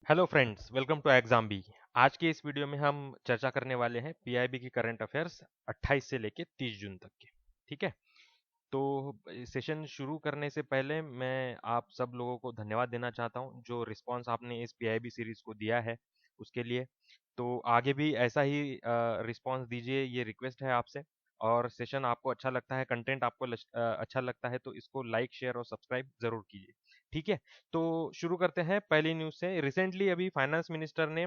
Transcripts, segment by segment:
Hello friends, welcome to exam B. आज के इस वीडियो में हम चर्चा करने वाले हैं पीआईबी की करंट अफेयर्स 28 से लेके 30 जून तक के। ठीक है। तो सेशन शुरू करने से पहले मैं आप सब लोगों को धन्यवाद देना चाहता हूं जो रिस्पांस आपने इस पीआईबी सीरीज को दिया है उसके लिए। तो आगे भी ऐसा ही रिस्पांस दीजिए, ये रिक्वेस्ट है आपसे। और सेशन आपको अच्छा लगता है, कंटेंट आपको अच्छा लगता है तो इसको लाइक शेयर और सब्सक्राइब जरूर कीजिए। ठीक है। तो शुरू करते हैं पहली न्यूज से। रिसेंटली अभी फाइनेंस मिनिस्टर ने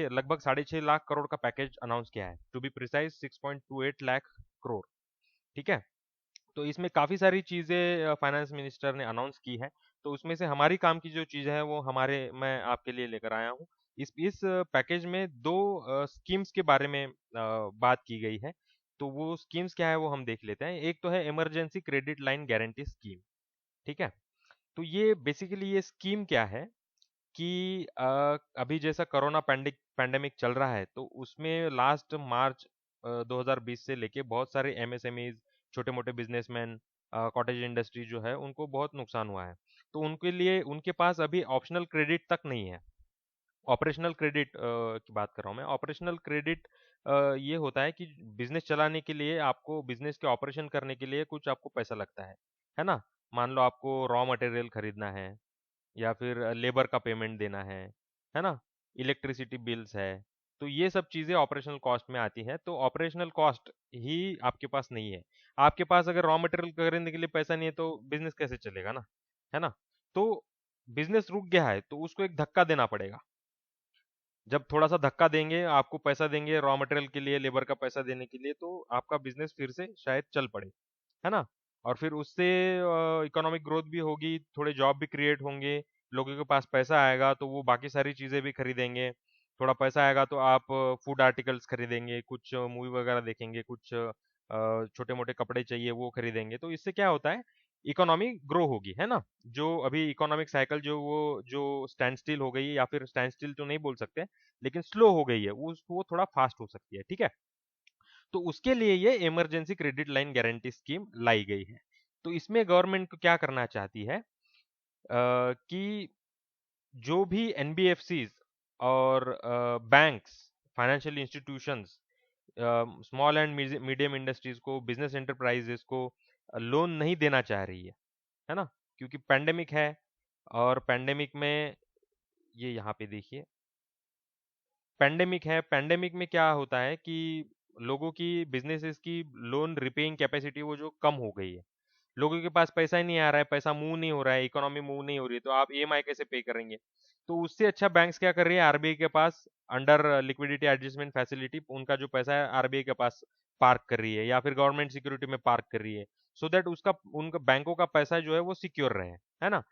लगभग 6.5 लाख करोड़ का पैकेज अनाउंस किया है, to be precise 6.28 lakh crore. ठीक है। तो इसमें काफ़ी सारी चीज़ें फाइनेंस मिनिस्टर ने अनाउंस की है। तो उसमें से हमारी काम की जो चीज़ है वो मैं आपके लिए लेकर आया हूँ। इस पैकेज में दो स्कीम्स के बारे में बात की गई है। तो वो स्कीम्स क्या है वो हम देख लेते हैं। एक तो है emergency credit line guarantee scheme. ठीक है। तो ये बेसिकली ये स्कीम क्या है कि अभी जैसा कोरोना पैंडेमिक चल रहा है तो उसमें लास्ट मार्च 2020 से लेके बहुत सारे एमएसएमईज, छोटे मोटे बिजनेसमैन, कॉटेज इंडस्ट्री जो है उनको बहुत नुकसान हुआ है। तो उनके लिए उनके पास अभी ऑप्शनल क्रेडिट तक नहीं है। ऑपरेशनल क्रेडिट की बात कर रहा हूँ मैं। ऑपरेशनल क्रेडिट ये होता है कि बिजनेस चलाने के लिए, आपको बिजनेस के ऑपरेशन करने के लिए कुछ आपको पैसा लगता है ना। मान लो आपको रॉ मटेरियल खरीदना है, या फिर लेबर का पेमेंट देना है ना, इलेक्ट्रिसिटी बिल्स है। तो ये सब चीज़ें ऑपरेशनल कॉस्ट में आती हैं। तो ऑपरेशनल कॉस्ट ही आपके पास नहीं है। आपके पास अगर रॉ मटेरियल खरीदने के लिए पैसा नहीं है तो बिजनेस कैसे चलेगा ना, है ना। तो बिजनेस रुक गया है तो उसको एक धक्का देना पड़ेगा। जब थोड़ा सा धक्का देंगे, आपको पैसा देंगे रॉ मटेरियल के लिए, लेबर का पैसा देने के लिए, तो आपका बिजनेस फिर से शायद चल पड़े, है ना। और फिर उससे इकोनॉमिक ग्रोथ भी होगी, थोड़े जॉब भी क्रिएट होंगे, लोगों के पास पैसा आएगा तो वो बाकी सारी चीज़ें भी खरीदेंगे। थोड़ा पैसा आएगा तो आप फूड आर्टिकल्स खरीदेंगे, कुछ मूवी वगैरह देखेंगे, कुछ छोटे मोटे कपड़े चाहिए वो खरीदेंगे। तो इससे क्या होता है, इकोनॉमी ग्रो होगी, है ना। जो अभी इकोनॉमिक साइकिल जो स्टैंड स्टिल हो गई है, या फिर स्टैंड स्टिल तो नहीं बोल सकते, लेकिन स्लो हो गई है, वो थोड़ा फास्ट हो सकती है। ठीक है। तो उसके लिए ये emergency credit line guarantee scheme लाई गई है। तो इसमें गवर्नमेंट को क्या करना चाहती है कि जो भी एनबीएफसीज और banks, financial institutions, small and medium industries को, बिजनेस एंटरप्राइजेस को लोन नहीं देना चाह रही है ना। क्योंकि पैंडेमिक है, और पैंडेमिक में ये यहाँ पे देखिए, पैंडेमिक में क्या होता है कि लोगों की, बिजनेसेस की लोन रिपेइंग कैपेसिटी वो जो कम हो गई है। लोगों के पास पैसा ही नहीं आ रहा है, पैसा मूव नहीं हो रहा है, इकोनॉमी मूव नहीं हो रही है, तो आप ईएमआई कैसे पे करेंगे। तो उससे अच्छा बैंक्स क्या कर रही है, आरबीआई के पास अंडर लिक्विडिटी एडजस्टमेंट फैसिलिटी उनका जो पैसा है आरबीआई के पास पार्क कर रही है, या फिर गवर्नमेंट सिक्योरिटी में पार्क कर रही है, सो दैट उसका, उनका बैंकों का पैसा जो है वो सिक्योर रहे, है ना।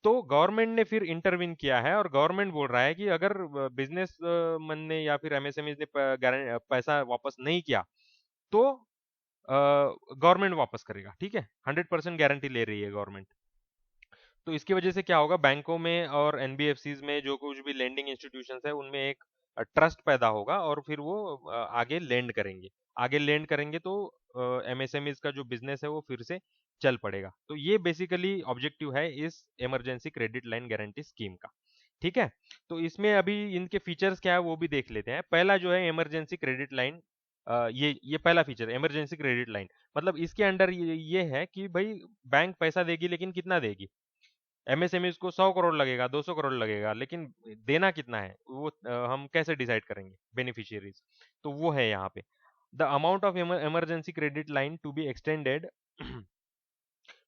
तो गवर्नमेंट ने फिर इंटरवीन किया है, और गवर्नमेंट बोल रहा है कि अगर बिजनेस मन ने या फिर एमएसएमई ने पैसा वापस नहीं किया तो गवर्नमेंट वापस करेगा। ठीक है। 100% गारंटी ले रही है गवर्नमेंट। तो इसकी वजह से क्या होगा, बैंकों में और एनबीएफसीज में जो कुछ भी लेंडिंग इंस्टीट्यूशंस है उनमें एक ट्रस्ट पैदा होगा, और फिर वो आगे लेंड करेंगे। आगे लेंड करेंगे तो एमएसएमईज का जो बिजनेस है वो फिर से चल पड़ेगा। तो ये बेसिकली ऑब्जेक्टिव है इस emergency credit line guarantee scheme का। ठीक है। तो इसमें अभी इनके फीचर्स क्या है वो भी देख लेते हैं। पहला जो है इमरजेंसी क्रेडिट लाइन, ये पहला फीचर इमरजेंसी क्रेडिट लाइन, मतलब इसके अंडर ये है कि भाई बैंक पैसा देगी, लेकिन कितना देगी। एमएसएमईज को 100 करोड़ लगेगा, 200 करोड़ लगेगा, लेकिन देना कितना है वो हम कैसे डिसाइड करेंगे, बेनिफिशियरीज। तो वो है यहाँ पे, the amount of emergency credit line to be extended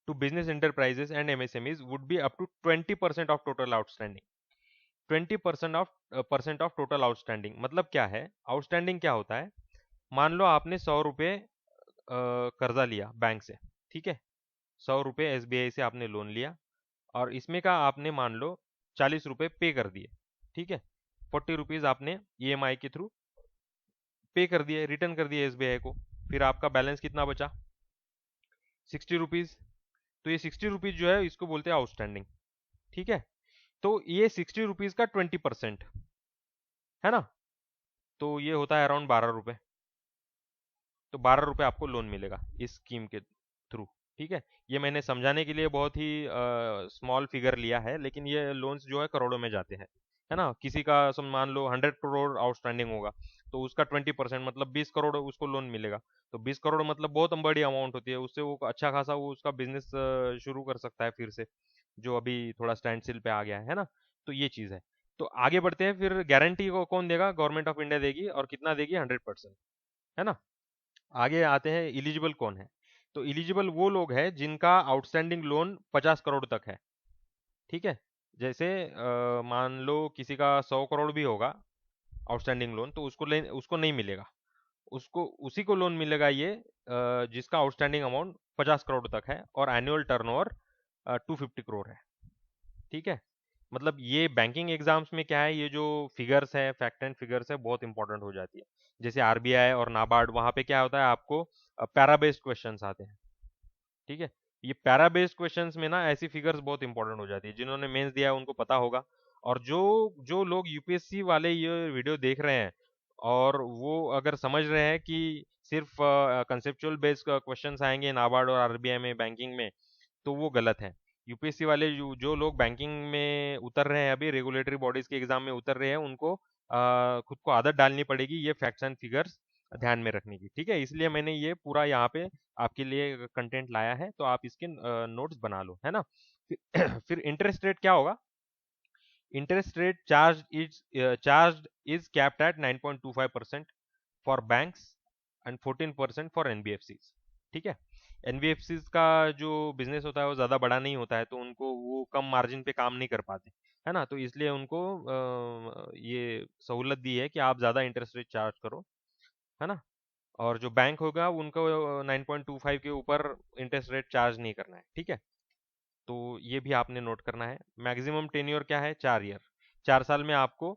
to business enterprises and MSMEs would be up to 20% of total outstanding. 20% of total outstanding मतलब क्या है, आउटस्टैंडिंग क्या होता है। मान लो आपने 100 रुपये कर्जा लिया बैंक से। ठीक है। 100 रुपये एसबीआई से आपने लोन लिया, और इसमें का आपने मान लो 40 रुपये पे कर दिए। ठीक है। 40 रुपीज आपने ईएमआई के थ्रू पे कर दिए, रिटर्न कर दिए एसबीआई को। फिर आपका बैलेंस कितना बचा, 60 रुपीज। तो ये 60 रुपीज जो है इसको बोलते हैं आउटस्टैंडिंग। ठीक है। तो ये 60 रुपीज का 20%, है ना। तो ये होता है अराउंड 12 रुपये। तो 12 रुपये आपको लोन मिलेगा इस स्कीम के थ्रू। ठीक है। ये मैंने समझाने के लिए बहुत ही स्मॉल फिगर लिया है, लेकिन ये लोन्स जो है करोड़ों में जाते हैं। है ना। किसी का मान लो 100 करोड़ आउटस्टैंडिंग होगा, तो उसका 20% मतलब 20 करोड़ उसको लोन मिलेगा। तो 20 करोड़ मतलब बहुत बड़ी अमाउंट होती है, उससे वो अच्छा खासा वो उसका बिजनेस शुरू कर सकता है फिर से, जो अभी थोड़ा स्टैंड स्टिल पे आ गया है ना। तो ये चीज़ है। तो आगे बढ़ते हैं, फिर गारंटी को कौन देगा? गवर्नमेंट ऑफ इंडिया देगी, और कितना देगी? 100%, है ना। आगे आते हैं इलिजिबल कौन है। तो इलिजिबल वो लोग हैं जिनका आउटस्टैंडिंग लोन 50 करोड़ तक है। ठीक है। जैसे मान लो किसी का 100 करोड़ भी होगा आउटस्टैंडिंग लोन, तो उसको नहीं मिलेगा। उसको उसी को लोन मिलेगा ये जिसका आउटस्टैंडिंग अमाउंट 50 करोड़ तक है और एनुअल टर्नओवर 250 करोड़ है। ठीक है। मतलब ये बैंकिंग एग्जाम्स में क्या है, ये जो फिगर्स है, फैक्ट एंड फिगर्स है, बहुत इंपॉर्टेंट हो जाती है। जैसे आरबीआई और नाबार्ड, वहां पे क्या होता है, आपको पैरा बेस्ड क्वेश्चंस आते हैं। ठीक है। ये पैरा बेस्ड क्वेश्चंस में ना ऐसी फिगर्स बहुत इंपॉर्टेंट हो जाती है। जिन्होंने मेंस दिया है उनको पता होगा। और जो जो लोग यूपीएससी वाले ये वीडियो देख रहे हैं और वो अगर समझ रहे हैं कि सिर्फ कंसेप्चुअल बेस्ड क्वेश्चंस आएंगे नाबार्ड और आरबीआई में बैंकिंग में, तो वो गलत है। यूपीएससी वाले जो लोग बैंकिंग में उतर रहे हैं, अभी रेगुलेटरी बॉडीज के एग्जाम में उतर रहे हैं, उनको खुद को आदत डालनी पड़ेगी ये फैक्ट्स एंड फिगर्स ध्यान में रखने की। ठीक है। इसलिए मैंने ये पूरा यहाँ पे आपके लिए कंटेंट लाया है, तो आप इसके नोट्स बना लो, है ना। फिर फिर इंटरेस्ट रेट क्या होगा? Interest rate charge is capped at 9.25% for banks and 14% for NBFCs. ठीक है। एनबीएफसीज का जो बिजनेस होता है वो ज़्यादा बड़ा नहीं होता है, तो उनको वो कम मार्जिन पे काम नहीं कर पाते, है ना। तो इसलिए उनको ये सहूलत दी है कि आप ज़्यादा इंटरेस्ट रेट चार्ज करो, है ना। और जो बैंक होगा उनको 9.25 के ऊपर इंटरेस्ट रेट चार्ज नहीं करना है। ठीक है। तो ये भी आपने नोट करना है। मैक्सिमम टेन्योर क्या है? 4 ईयर। 4 साल में आपको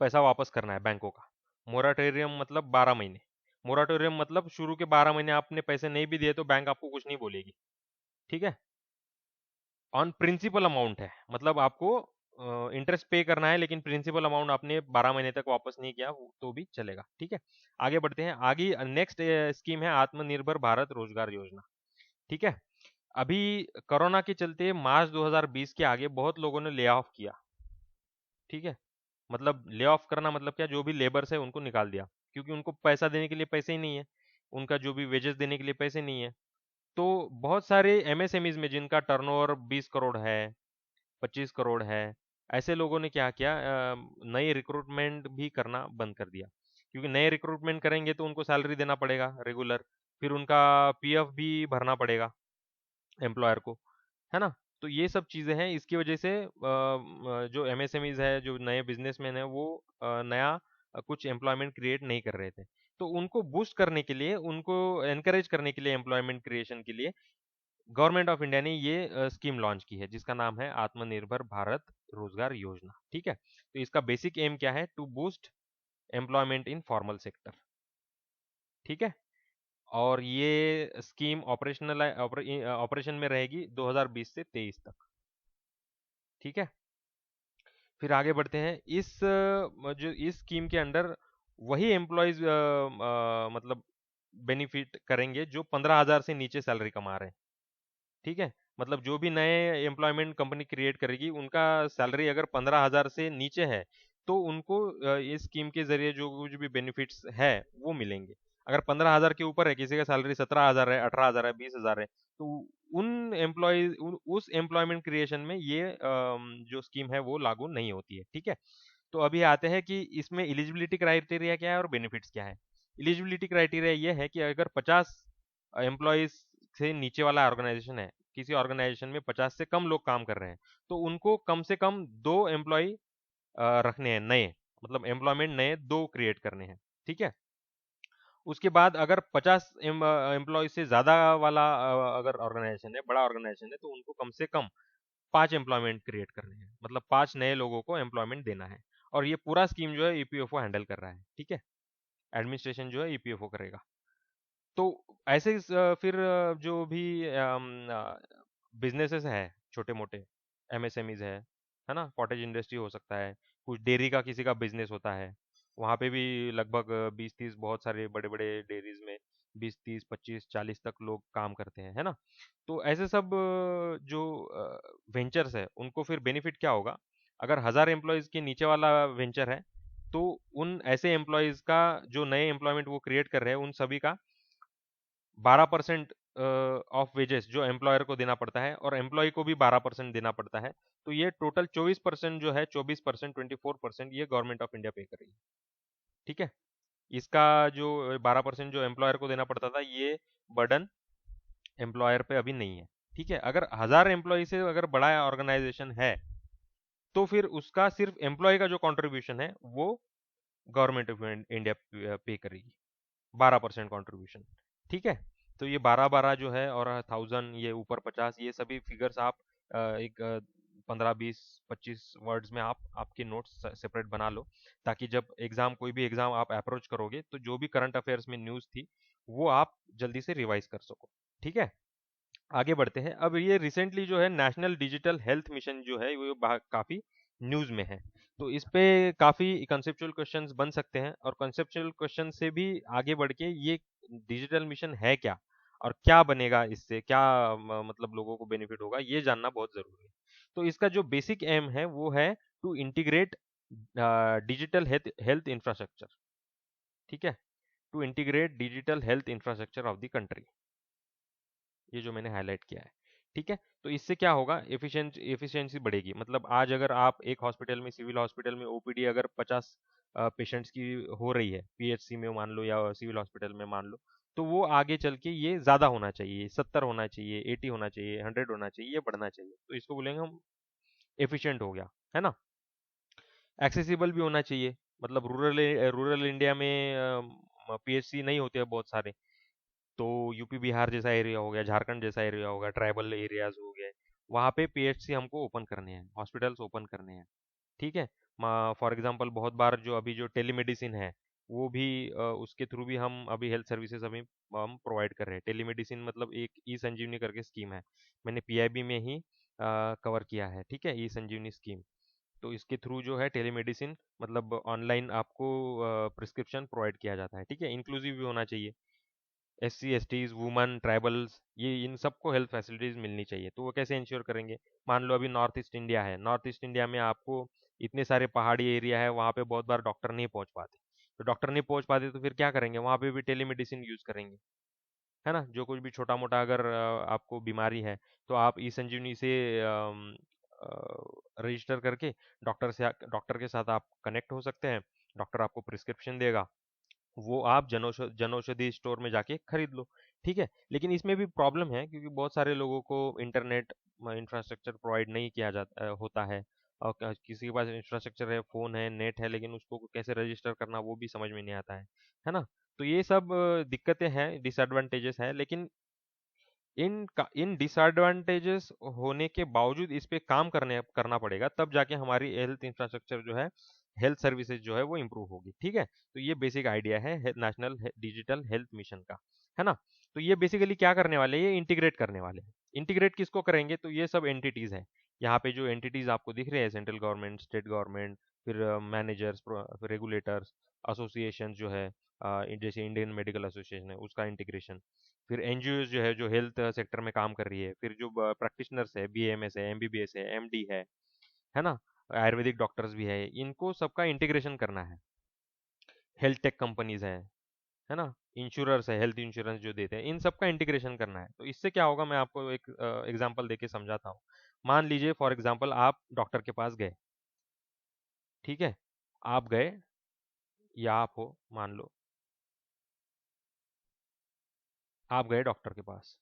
पैसा वापस करना है बैंकों का। मोराटोरियम मतलब 12 महीने। मोराटोरियम मतलब शुरू के 12 महीने आपने पैसे नहीं भी दिए तो बैंक आपको कुछ नहीं बोलेगी। ठीक है। ऑन प्रिंसिपल अमाउंट है, मतलब आपको इंटरेस्ट पे करना है, लेकिन प्रिंसिपल अमाउंट आपने 12 महीने तक वापस नहीं किया तो भी चलेगा। ठीक है। आगे बढ़ते हैं। आगे नेक्स्ट स्कीम है आत्मनिर्भर भारत रोजगार योजना। ठीक है। अभी कोरोना के चलते मार्च 2020 के आगे बहुत लोगों ने ले ऑफ किया। ठीक है। मतलब ले ऑफ करना मतलब क्या? जो भी लेबर्स है उनको निकाल दिया, क्योंकि उनको पैसा देने के लिए पैसे ही नहीं है, उनका जो भी वेजेस देने के लिए पैसे नहीं है। तो बहुत सारे एमएसएमईज में जिनका टर्नओवर 20 करोड़ है, 25 करोड़ है, ऐसे लोगों ने क्या किया, नए रिक्रूटमेंट भी करना बंद कर दिया। क्योंकि नए रिक्रूटमेंट करेंगे तो उनको सैलरी देना पड़ेगा रेगुलर, फिर उनका पीएफ भी भरना पड़ेगा एम्प्लॉयर को, है ना। तो ये सब चीज़ें हैं, इसकी वजह से जो एमएसएमईज है, जो नए बिजनेसमैन है, वो नया कुछ एम्प्लॉयमेंट क्रिएट नहीं कर रहे थे। तो उनको बूस्ट करने के लिए, उनको एनकरेज करने के लिए, एम्प्लॉयमेंट क्रिएशन के लिए गवर्नमेंट ऑफ इंडिया ने ये स्कीम लॉन्च की है, जिसका नाम है आत्मनिर्भर भारत रोजगार योजना। ठीक है। तो इसका बेसिक एम क्या है? To boost employment in formal sector. ठीक है। और ये स्कीम ऑपरेशन में रहेगी 2020 से 23 तक। ठीक है। फिर आगे बढ़ते हैं। जो इस स्कीम के अंडर वही एम्प्लॉयज मतलब बेनिफिट करेंगे जो 15,000 से नीचे सैलरी कमा रहे हैं। ठीक है। मतलब जो भी नए एम्प्लॉयमेंट कंपनी क्रिएट करेगी, उनका सैलरी अगर 15,000 से नीचे है, तो उनको इस स्कीम के जरिए जो कुछ भी बेनिफिट्स है वो मिलेंगे। अगर 15,000 के ऊपर है, किसी का सैलरी 17,000 है, 18,000 है, 20,000 है, तो उस एम्प्लॉयमेंट क्रिएशन में ये जो स्कीम है वो लागू नहीं होती है। ठीक है। तो अभी आते हैं कि इसमें एलिजिबिलिटी क्राइटेरिया क्या है और बेनिफिट्स क्या है। एलिजिबिलिटी क्राइटेरिया ये है कि अगर 50 एम्प्लॉयज से नीचे वाला ऑर्गेनाइजेशन है, किसी ऑर्गेनाइजेशन में 50 से कम लोग काम कर रहे हैं, तो उनको कम से कम 2 एम्प्लॉय रखने हैं नए, मतलब एम्प्लॉयमेंट नए 2 क्रिएट करने हैं। ठीक है। उसके बाद अगर 50 एम्प्लॉय से ज़्यादा वाला अगर ऑर्गेनाइजेशन है, बड़ा ऑर्गेनाइजेशन है, तो उनको कम से कम 5 एम्प्लॉयमेंट क्रिएट करने हैं, मतलब 5 नए लोगों को एम्प्लॉयमेंट देना है। और ये पूरा स्कीम जो है ईपीएफओ हैंडल कर रहा है। ठीक है। एडमिनिस्ट्रेशन जो है ईपीएफओ करेगा। तो ऐसे फिर जो भी बिजनेसेस है, छोटे मोटे एमएसएमईज है ना, कॉटेज इंडस्ट्री हो सकता है, कुछ डेयरी का किसी का बिजनेस होता है, वहाँ पे भी लगभग 20-30 बहुत सारे बड़े बड़े डेयरीज में 20-30-25-40 तक लोग काम करते हैं, है ना। तो ऐसे सब जो वेंचर्स है उनको फिर बेनिफिट क्या होगा? अगर 1000 एम्प्लॉयज के नीचे वाला वेंचर है तो उन ऐसे एम्प्लॉयज का जो नए एम्प्लॉयमेंट वो क्रिएट कर रहे हैं उन सभी का 12% ऑफ वेजेस जो एम्प्लॉयर को देना पड़ता है और एम्प्लॉय को भी 12% देना पड़ता है। तो ये टोटल 24% जो है, 24%, 24% ये गवर्नमेंट ऑफ इंडिया पे कर रही है। ठीक है, इसका जो 12% जो एम्प्लॉयर को देना पड़ता था, ये बर्डन एम्प्लॉयर पे अभी नहीं है। ठीक है, अगर 1000 एम्प्लॉय से अगर बड़ा ऑर्गेनाइजेशन है तो फिर उसका सिर्फ एम्प्लॉय का जो कंट्रीब्यूशन है वो गवर्नमेंट ऑफ इंडिया पे करेगी, 12% कंट्रीब्यूशन। ठीक है, तो ये 12-12 जो है और 1000 ये ऊपर 50, ये सभी फिगर्स आप एक 15-20-25 वर्ड्स में आप आपके नोट्स सेपरेट बना लो, ताकि जब एग्जाम कोई भी एग्जाम आप अप्रोच करोगे तो जो भी करंट अफेयर्स में न्यूज़ थी वो आप जल्दी से रिवाइज कर सको। ठीक है, आगे बढ़ते हैं। अब ये रिसेंटली जो है नेशनल डिजिटल हेल्थ मिशन जो है वो काफी न्यूज में है। तो इस पे काफी कंसेप्चुअल क्वेश्चंस बन सकते हैं और कंसेप्चुअल क्वेश्चन से भी आगे बढ़ के ये डिजिटल मिशन है क्या और क्या बनेगा इससे, क्या मतलब लोगों को बेनिफिट होगा, ये जानना बहुत जरूरी है। तो इसका जो बेसिक एम है वो है to integrate digital health infrastructure. ठीक है, to integrate digital health infrastructure of the country, ये जो मैंने हाईलाइट किया है। ठीक है, तो इससे क्या होगा, एफिशिएंसी बढ़ेगी। मतलब आज अगर आप एक हॉस्पिटल में, सिविल हॉस्पिटल में ओपीडी अगर 50 पेशेंट्स की हो रही है पीएचसी में मान लो या सिविल हॉस्पिटल में मान लो, तो वो आगे चल के ये ज्यादा होना चाहिए, 70 होना चाहिए, 80 होना चाहिए, 100 होना चाहिए, ये बढ़ना चाहिए। तो इसको बोलेंगे हम एफिशिएंट हो गया, है ना। एक्सेसिबल भी होना चाहिए, मतलब रूरल रूरल इंडिया में पीएचसी नहीं होते हैं बहुत सारे, तो यूपी बिहार जैसा एरिया हो गया, झारखंड जैसा एरिया हो गया, ट्राइबल एरियाज हो गए, वहाँ पे पीएचसी हमको ओपन करने हैं, हॉस्पिटल्स ओपन करने हैं। ठीक है, फॉर एग्जांपल बहुत बार जो अभी जो टेलीमेडिसिन है वो भी उसके थ्रू भी हम अभी हेल्थ सर्विसेज अभी हम प्रोवाइड कर रहे हैं। टेलीमेडिसिन मतलब एक ई संजीवनी करके स्कीम है, मैंने पीआईबी में ही कवर किया है। ठीक है, ई संजीवनी स्कीम, तो इसके थ्रू जो है टेलीमेडिसिन मतलब ऑनलाइन आपको प्रिस्क्रिप्शन प्रोवाइड किया जाता है। ठीक है, इंक्लूसिव भी होना चाहिए, SC STs, वुमन, ट्राइबल्स, ये इन सबको हेल्थ फैसिलिटीज मिलनी चाहिए। तो वो कैसे इंश्योर करेंगे, मान लो अभी नॉर्थ ईस्ट इंडिया है, नॉर्थ ईस्ट इंडिया में आपको इतने सारे पहाड़ी एरिया है, वहाँ पे बहुत बार डॉक्टर नहीं पहुँच पाते। तो डॉक्टर नहीं पहुँच पाते तो फिर क्या करेंगे, वहाँ पे भी टेलीमेडिसिन यूज करेंगे, है ना। जो कुछ भी छोटा मोटा अगर आपको बीमारी है तो आप ई संजीवनी से रजिस्टर करके डॉक्टर के साथ आप कनेक्ट हो सकते हैं। डॉक्टर आपको प्रिस्क्रिप्शन देगा, वो आप जनौषधि स्टोर में जाके खरीद लो। ठीक है, लेकिन इसमें भी प्रॉब्लम है क्योंकि बहुत सारे लोगों को इंटरनेट इंफ्रास्ट्रक्चर प्रोवाइड नहीं किया जाता होता है, और किसी के पास इंफ्रास्ट्रक्चर है, फोन है, नेट है, लेकिन उसको कैसे रजिस्टर करना वो भी समझ में नहीं आता है ना। तो ये सब दिक्कतें हैं, डिसएडवांटेजेस हैं, लेकिन इन डिसएडवांटेजेस होने के बावजूद इस पे काम करना पड़ेगा, तब जाके हमारी हेल्थ इंफ्रास्ट्रक्चर जो है, हेल्थ सर्विसेज जो है वो इम्प्रूव होगी। ठीक है, तो ये बेसिक आइडिया है नेशनल डिजिटल हेल्थ मिशन का, है ना। तो ये बेसिकली क्या करने वाले हैं, ये इंटीग्रेट करने वाले हैं। इंटीग्रेट किसको करेंगे, तो ये सब एंटिटीज है। यहाँ पे जो एंटिटीज आपको दिख रहे हैं, सेंट्रल गवर्नमेंट, स्टेट गवर्नमेंट, फिर मैनेजर्स, रेगुलेटर्स, एसोसिएशन जो है, जैसे इंडियन मेडिकल एसोसिएशन है उसका इंटीग्रेशन, फिर एनजीओ जो है जो हेल्थ सेक्टर में काम कर रही है, फिर जो प्रैक्टिशनर्स है, BAMS है, MBBS है, MD है ना, आयुर्वेदिक डॉक्टर्स भी है, इनको सबका इंटीग्रेशन करना है। हेल्थ टेक कंपनीज है ना, इंश्योरर्स है, हेल्थ इंश्योरेंस जो देते हैं, इन सबका इंटीग्रेशन करना है। तो इससे क्या होगा, मैं आपको एक एग्जांपल देके समझाता हूँ। मान लीजिए फॉर एग्जांपल आप डॉक्टर के पास गए। ठीक है, आप गए या आप हो, मान लो आप गए डॉक्टर के पास,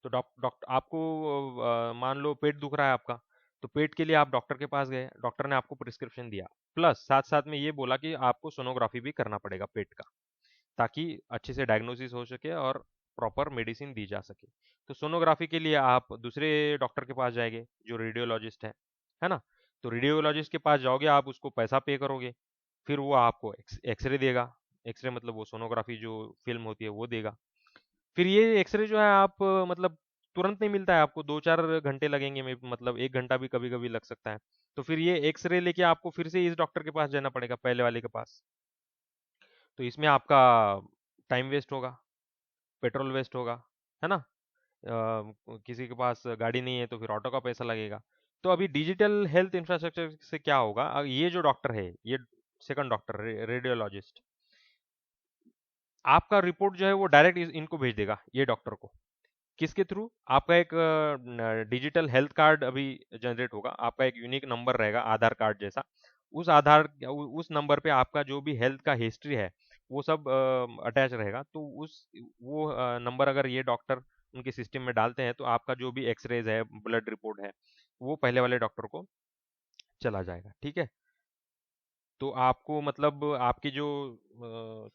तो डॉक्टर आपको मान लो पेट दुख रहा है आपका, तो पेट के लिए आप डॉक्टर के पास गए, डॉक्टर ने आपको प्रिस्क्रिप्शन दिया, प्लस साथ साथ में ये बोला कि आपको सोनोग्राफी भी करना पड़ेगा पेट का, ताकि अच्छे से डायग्नोसिस हो सके और प्रॉपर मेडिसिन दी जा सके। तो सोनोग्राफी के लिए आप दूसरे डॉक्टर के पास जाएंगे जो रेडियोलॉजिस्ट है ना। तो रेडियोलॉजिस्ट के पास जाओगे, आप उसको पैसा पे करोगे, फिर वो आपको एक्सरे देगा। एक्सरे मतलब वो सोनोग्राफी जो फिल्म होती है वो देगा। फिर ये एक्सरे जो है आप मतलब तुरंत नहीं मिलता है आपको, 2-4 घंटे लगेंगे, मतलब 1 घंटा भी कभी कभी लग सकता है। तो फिर ये एक्सरे लेके आपको फिर से इस डॉक्टर के पास जाना पड़ेगा, पहले वाले के पास। तो इसमें आपका टाइम वेस्ट होगा, पेट्रोल वेस्ट होगा, है ना। किसी के पास गाड़ी नहीं है तो फिर ऑटो का पैसा लगेगा। तो अभी डिजिटल हेल्थ इंफ्रास्ट्रक्चर से क्या होगा, ये जो डॉक्टर है, ये सेकंड डॉक्टर रेडियोलॉजिस्ट, आपका रिपोर्ट जो है वो डायरेक्ट इनको भेज देगा, ये डॉक्टर को। किसके थ्रू? आपका एक डिजिटल हेल्थ कार्ड अभी जनरेट होगा, आपका एक यूनिक नंबर रहेगा आधार कार्ड जैसा। उस नंबर पे आपका जो भी हेल्थ का हिस्ट्री है वो सब अटैच रहेगा। तो वो नंबर अगर ये डॉक्टर उनके सिस्टम में डालते हैं तो आपका जो भी एक्सरेज है, ब्लड रिपोर्ट है, वो पहले वाले डॉक्टर को चला जाएगा। ठीक है। तो आपको मतलब आपके जो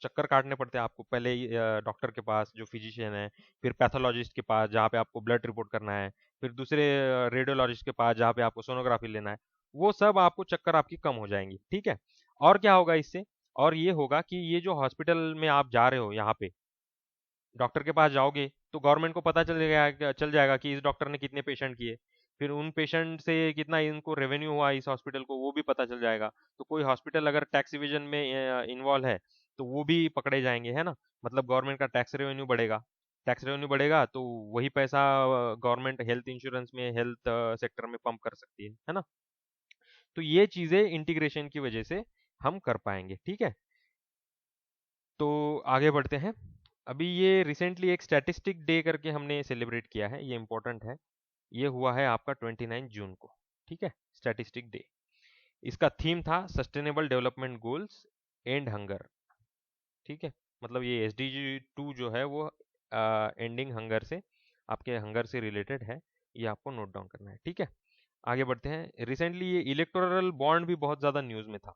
चक्कर काटने पड़ते हैं आपको, पहले डॉक्टर के पास जो फिजिशियन है, फिर पैथोलॉजिस्ट के पास जहाँ पे आपको ब्लड रिपोर्ट करना है, फिर दूसरे रेडियोलॉजिस्ट के पास जहाँ पे आपको सोनोग्राफी लेना है, वो सब आपको चक्कर आपकी कम हो जाएंगी। ठीक है। और क्या होगा इससे? और ये होगा कि ये जो हॉस्पिटल में आप जा रहे हो, यहाँ पे डॉक्टर के पास जाओगे तो गवर्नमेंट को पता चल जाएगा कि इस डॉक्टर ने कितने पेशेंट किए, फिर उन पेशेंट से कितना इनको रेवेन्यू हुआ इस हॉस्पिटल को, वो भी पता चल जाएगा। तो कोई हॉस्पिटल अगर टैक्स इवेजन में इन्वॉल्व है तो वो भी पकड़े जाएंगे, है ना। मतलब गवर्नमेंट का टैक्स रेवेन्यू बढ़ेगा। टैक्स रेवेन्यू बढ़ेगा तो वही पैसा गवर्नमेंट हेल्थ इंश्योरेंस में, हेल्थ सेक्टर में पंप कर सकती है ना। तो ये चीजें इंटीग्रेशन की वजह से हम कर पाएंगे। ठीक है। तो आगे बढ़ते हैं। अभी ये रिसेंटली एक स्टैटिस्टिक डे करके हमने सेलिब्रेट किया है, ये इंपॉर्टेंट है। ये हुआ है आपका 29 जून को। ठीक है, स्टैटिस्टिक डे। इसका थीम था sustainable development goals and hunger. ठीक है। मतलब ये SDG 2 जो है वो एंडिंग हंगर से, आपके हंगर से रिलेटेड है। ये आपको नोट डाउन करना है। ठीक है। आगे बढ़ते हैं। रिसेंटली ये इलेक्टोरल बॉन्ड भी बहुत ज़्यादा न्यूज़ में था।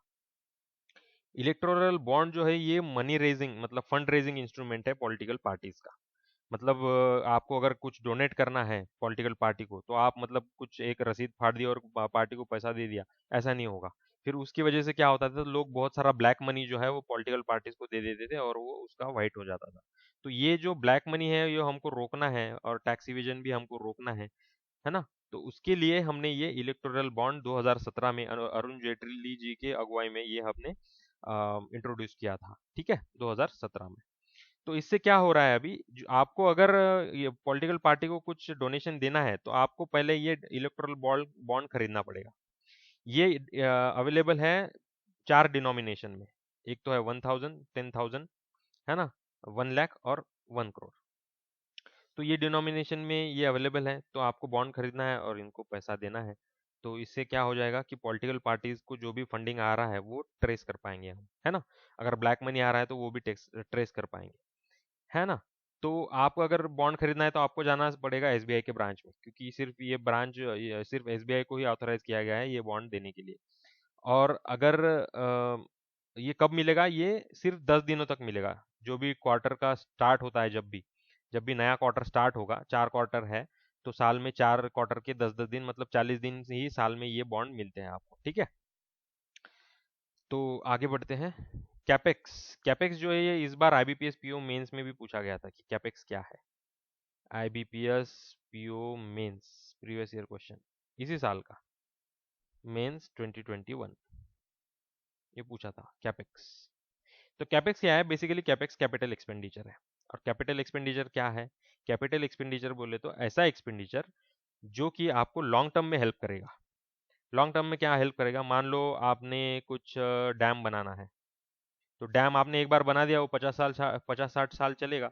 इलेक्टोरल बॉन्ड जो है ये मनी रेजिंग, मतलब फंड रेजिंग इंस्ट्रूमेंट है पॉलिटिकल पार्टीज का। मतलब आपको अगर कुछ डोनेट करना है पॉलिटिकल पार्टी को, तो आप मतलब कुछ एक रसीद फाड़ दी और पार्टी को पैसा दे दिया, ऐसा नहीं होगा। फिर उसकी वजह से क्या होता था, लोग बहुत सारा ब्लैक मनी जो है वो पॉलिटिकल पार्टीज को दे देते थे और वो उसका वाइट हो जाता था। तो ये जो ब्लैक मनी है ये हमको रोकना है, और टैक्स इवेजन भी हमको रोकना है ना। तो उसके लिए हमने ये इलेक्टोरल बॉन्ड 2017 में अरुण जेटली जी के अगुवाई में ये हमने इंट्रोड्यूस किया था। ठीक है, 2017 में। तो इससे क्या हो रहा है, अभी आपको अगर ये पॉलिटिकल पार्टी को कुछ डोनेशन देना है तो आपको पहले ये इलेक्टोरल बॉन्ड बॉन्ड खरीदना पड़ेगा। ये अवेलेबल है 4 डिनोमिनेशन में। एक तो है 1000, 10,000, है ना, 1 लाख और 1 करोड़। तो ये डिनोमिनेशन में ये अवेलेबल है, तो आपको बॉन्ड खरीदना है और इनको पैसा देना है। तो इससे क्या हो जाएगा कि पॉलिटिकल पार्टीज को जो भी फंडिंग आ रहा है वो ट्रेस कर पाएंगे हम, है ना। अगर ब्लैक मनी आ रहा है तो वो भी ट्रेस कर पाएंगे, है ना। तो आपको अगर बॉन्ड खरीदना है तो आपको जाना पड़ेगा SBI के ब्रांच में, क्योंकि सिर्फ ये ब्रांच, सिर्फ SBI को ही ऑथराइज किया गया है ये बॉन्ड देने के लिए। और अगर ये कब मिलेगा, ये सिर्फ 10 दिनों तक मिलेगा। जो भी क्वार्टर का स्टार्ट होता है, जब भी नया क्वार्टर स्टार्ट होगा, 4 क्वार्टर है, तो साल में 4 क्वार्टर के 10-10 दिन, मतलब 40 दिन से ही साल में ये बॉन्ड मिलते हैं आपको। ठीक है। तो आगे बढ़ते हैं। कैपेक्स। कैपेक्स जो है ये इस बार IBPS PO मेंस में भी पूछा गया था कि कैपेक्स क्या है। IBPS PO mains previous year question, इसी साल का मेंस 2021, ये पूछा था कैपेक्स। तो कैपेक्स क्या है? बेसिकली कैपेक्स कैपिटल एक्सपेंडिचर है। और कैपिटल एक्सपेंडिचर क्या है? कैपिटल एक्सपेंडिचर बोले तो ऐसा एक्सपेंडिचर जो कि आपको लॉन्ग टर्म में हेल्प करेगा। लॉन्ग टर्म में क्या हेल्प करेगा? मान लो आपने कुछ डैम बनाना है, तो डैम आपने एक बार बना दिया, वो 50-60 साल चलेगा।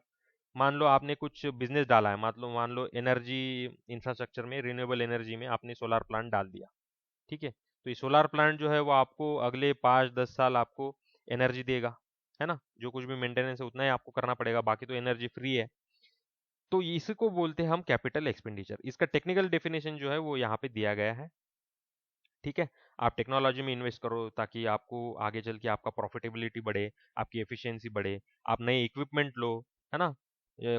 मान लो आपने कुछ बिजनेस डाला है, मान लो एनर्जी इंफ्रास्ट्रक्चर में, रिन्यूएबल एनर्जी में आपने सोलार प्लांट डाल दिया। ठीक है। तो ये सोलार प्लांट जो है वो आपको अगले 5-10 साल आपको एनर्जी देगा, है ना। जो कुछ भी मेंटेनेंस है उतना ही आपको करना पड़ेगा, बाकी तो एनर्जी फ्री है। तो इसको बोलते हैं हम कैपिटल एक्सपेंडिचर। इसका टेक्निकल डेफिनेशन जो है वो यहाँ पे दिया गया है। ठीक है। आप टेक्नोलॉजी में इन्वेस्ट करो ताकि आपको आगे चल के आपका प्रॉफिटेबिलिटी बढ़े, आपकी एफिशिएंसी बढ़े। आप नए इक्विपमेंट लो, है ना।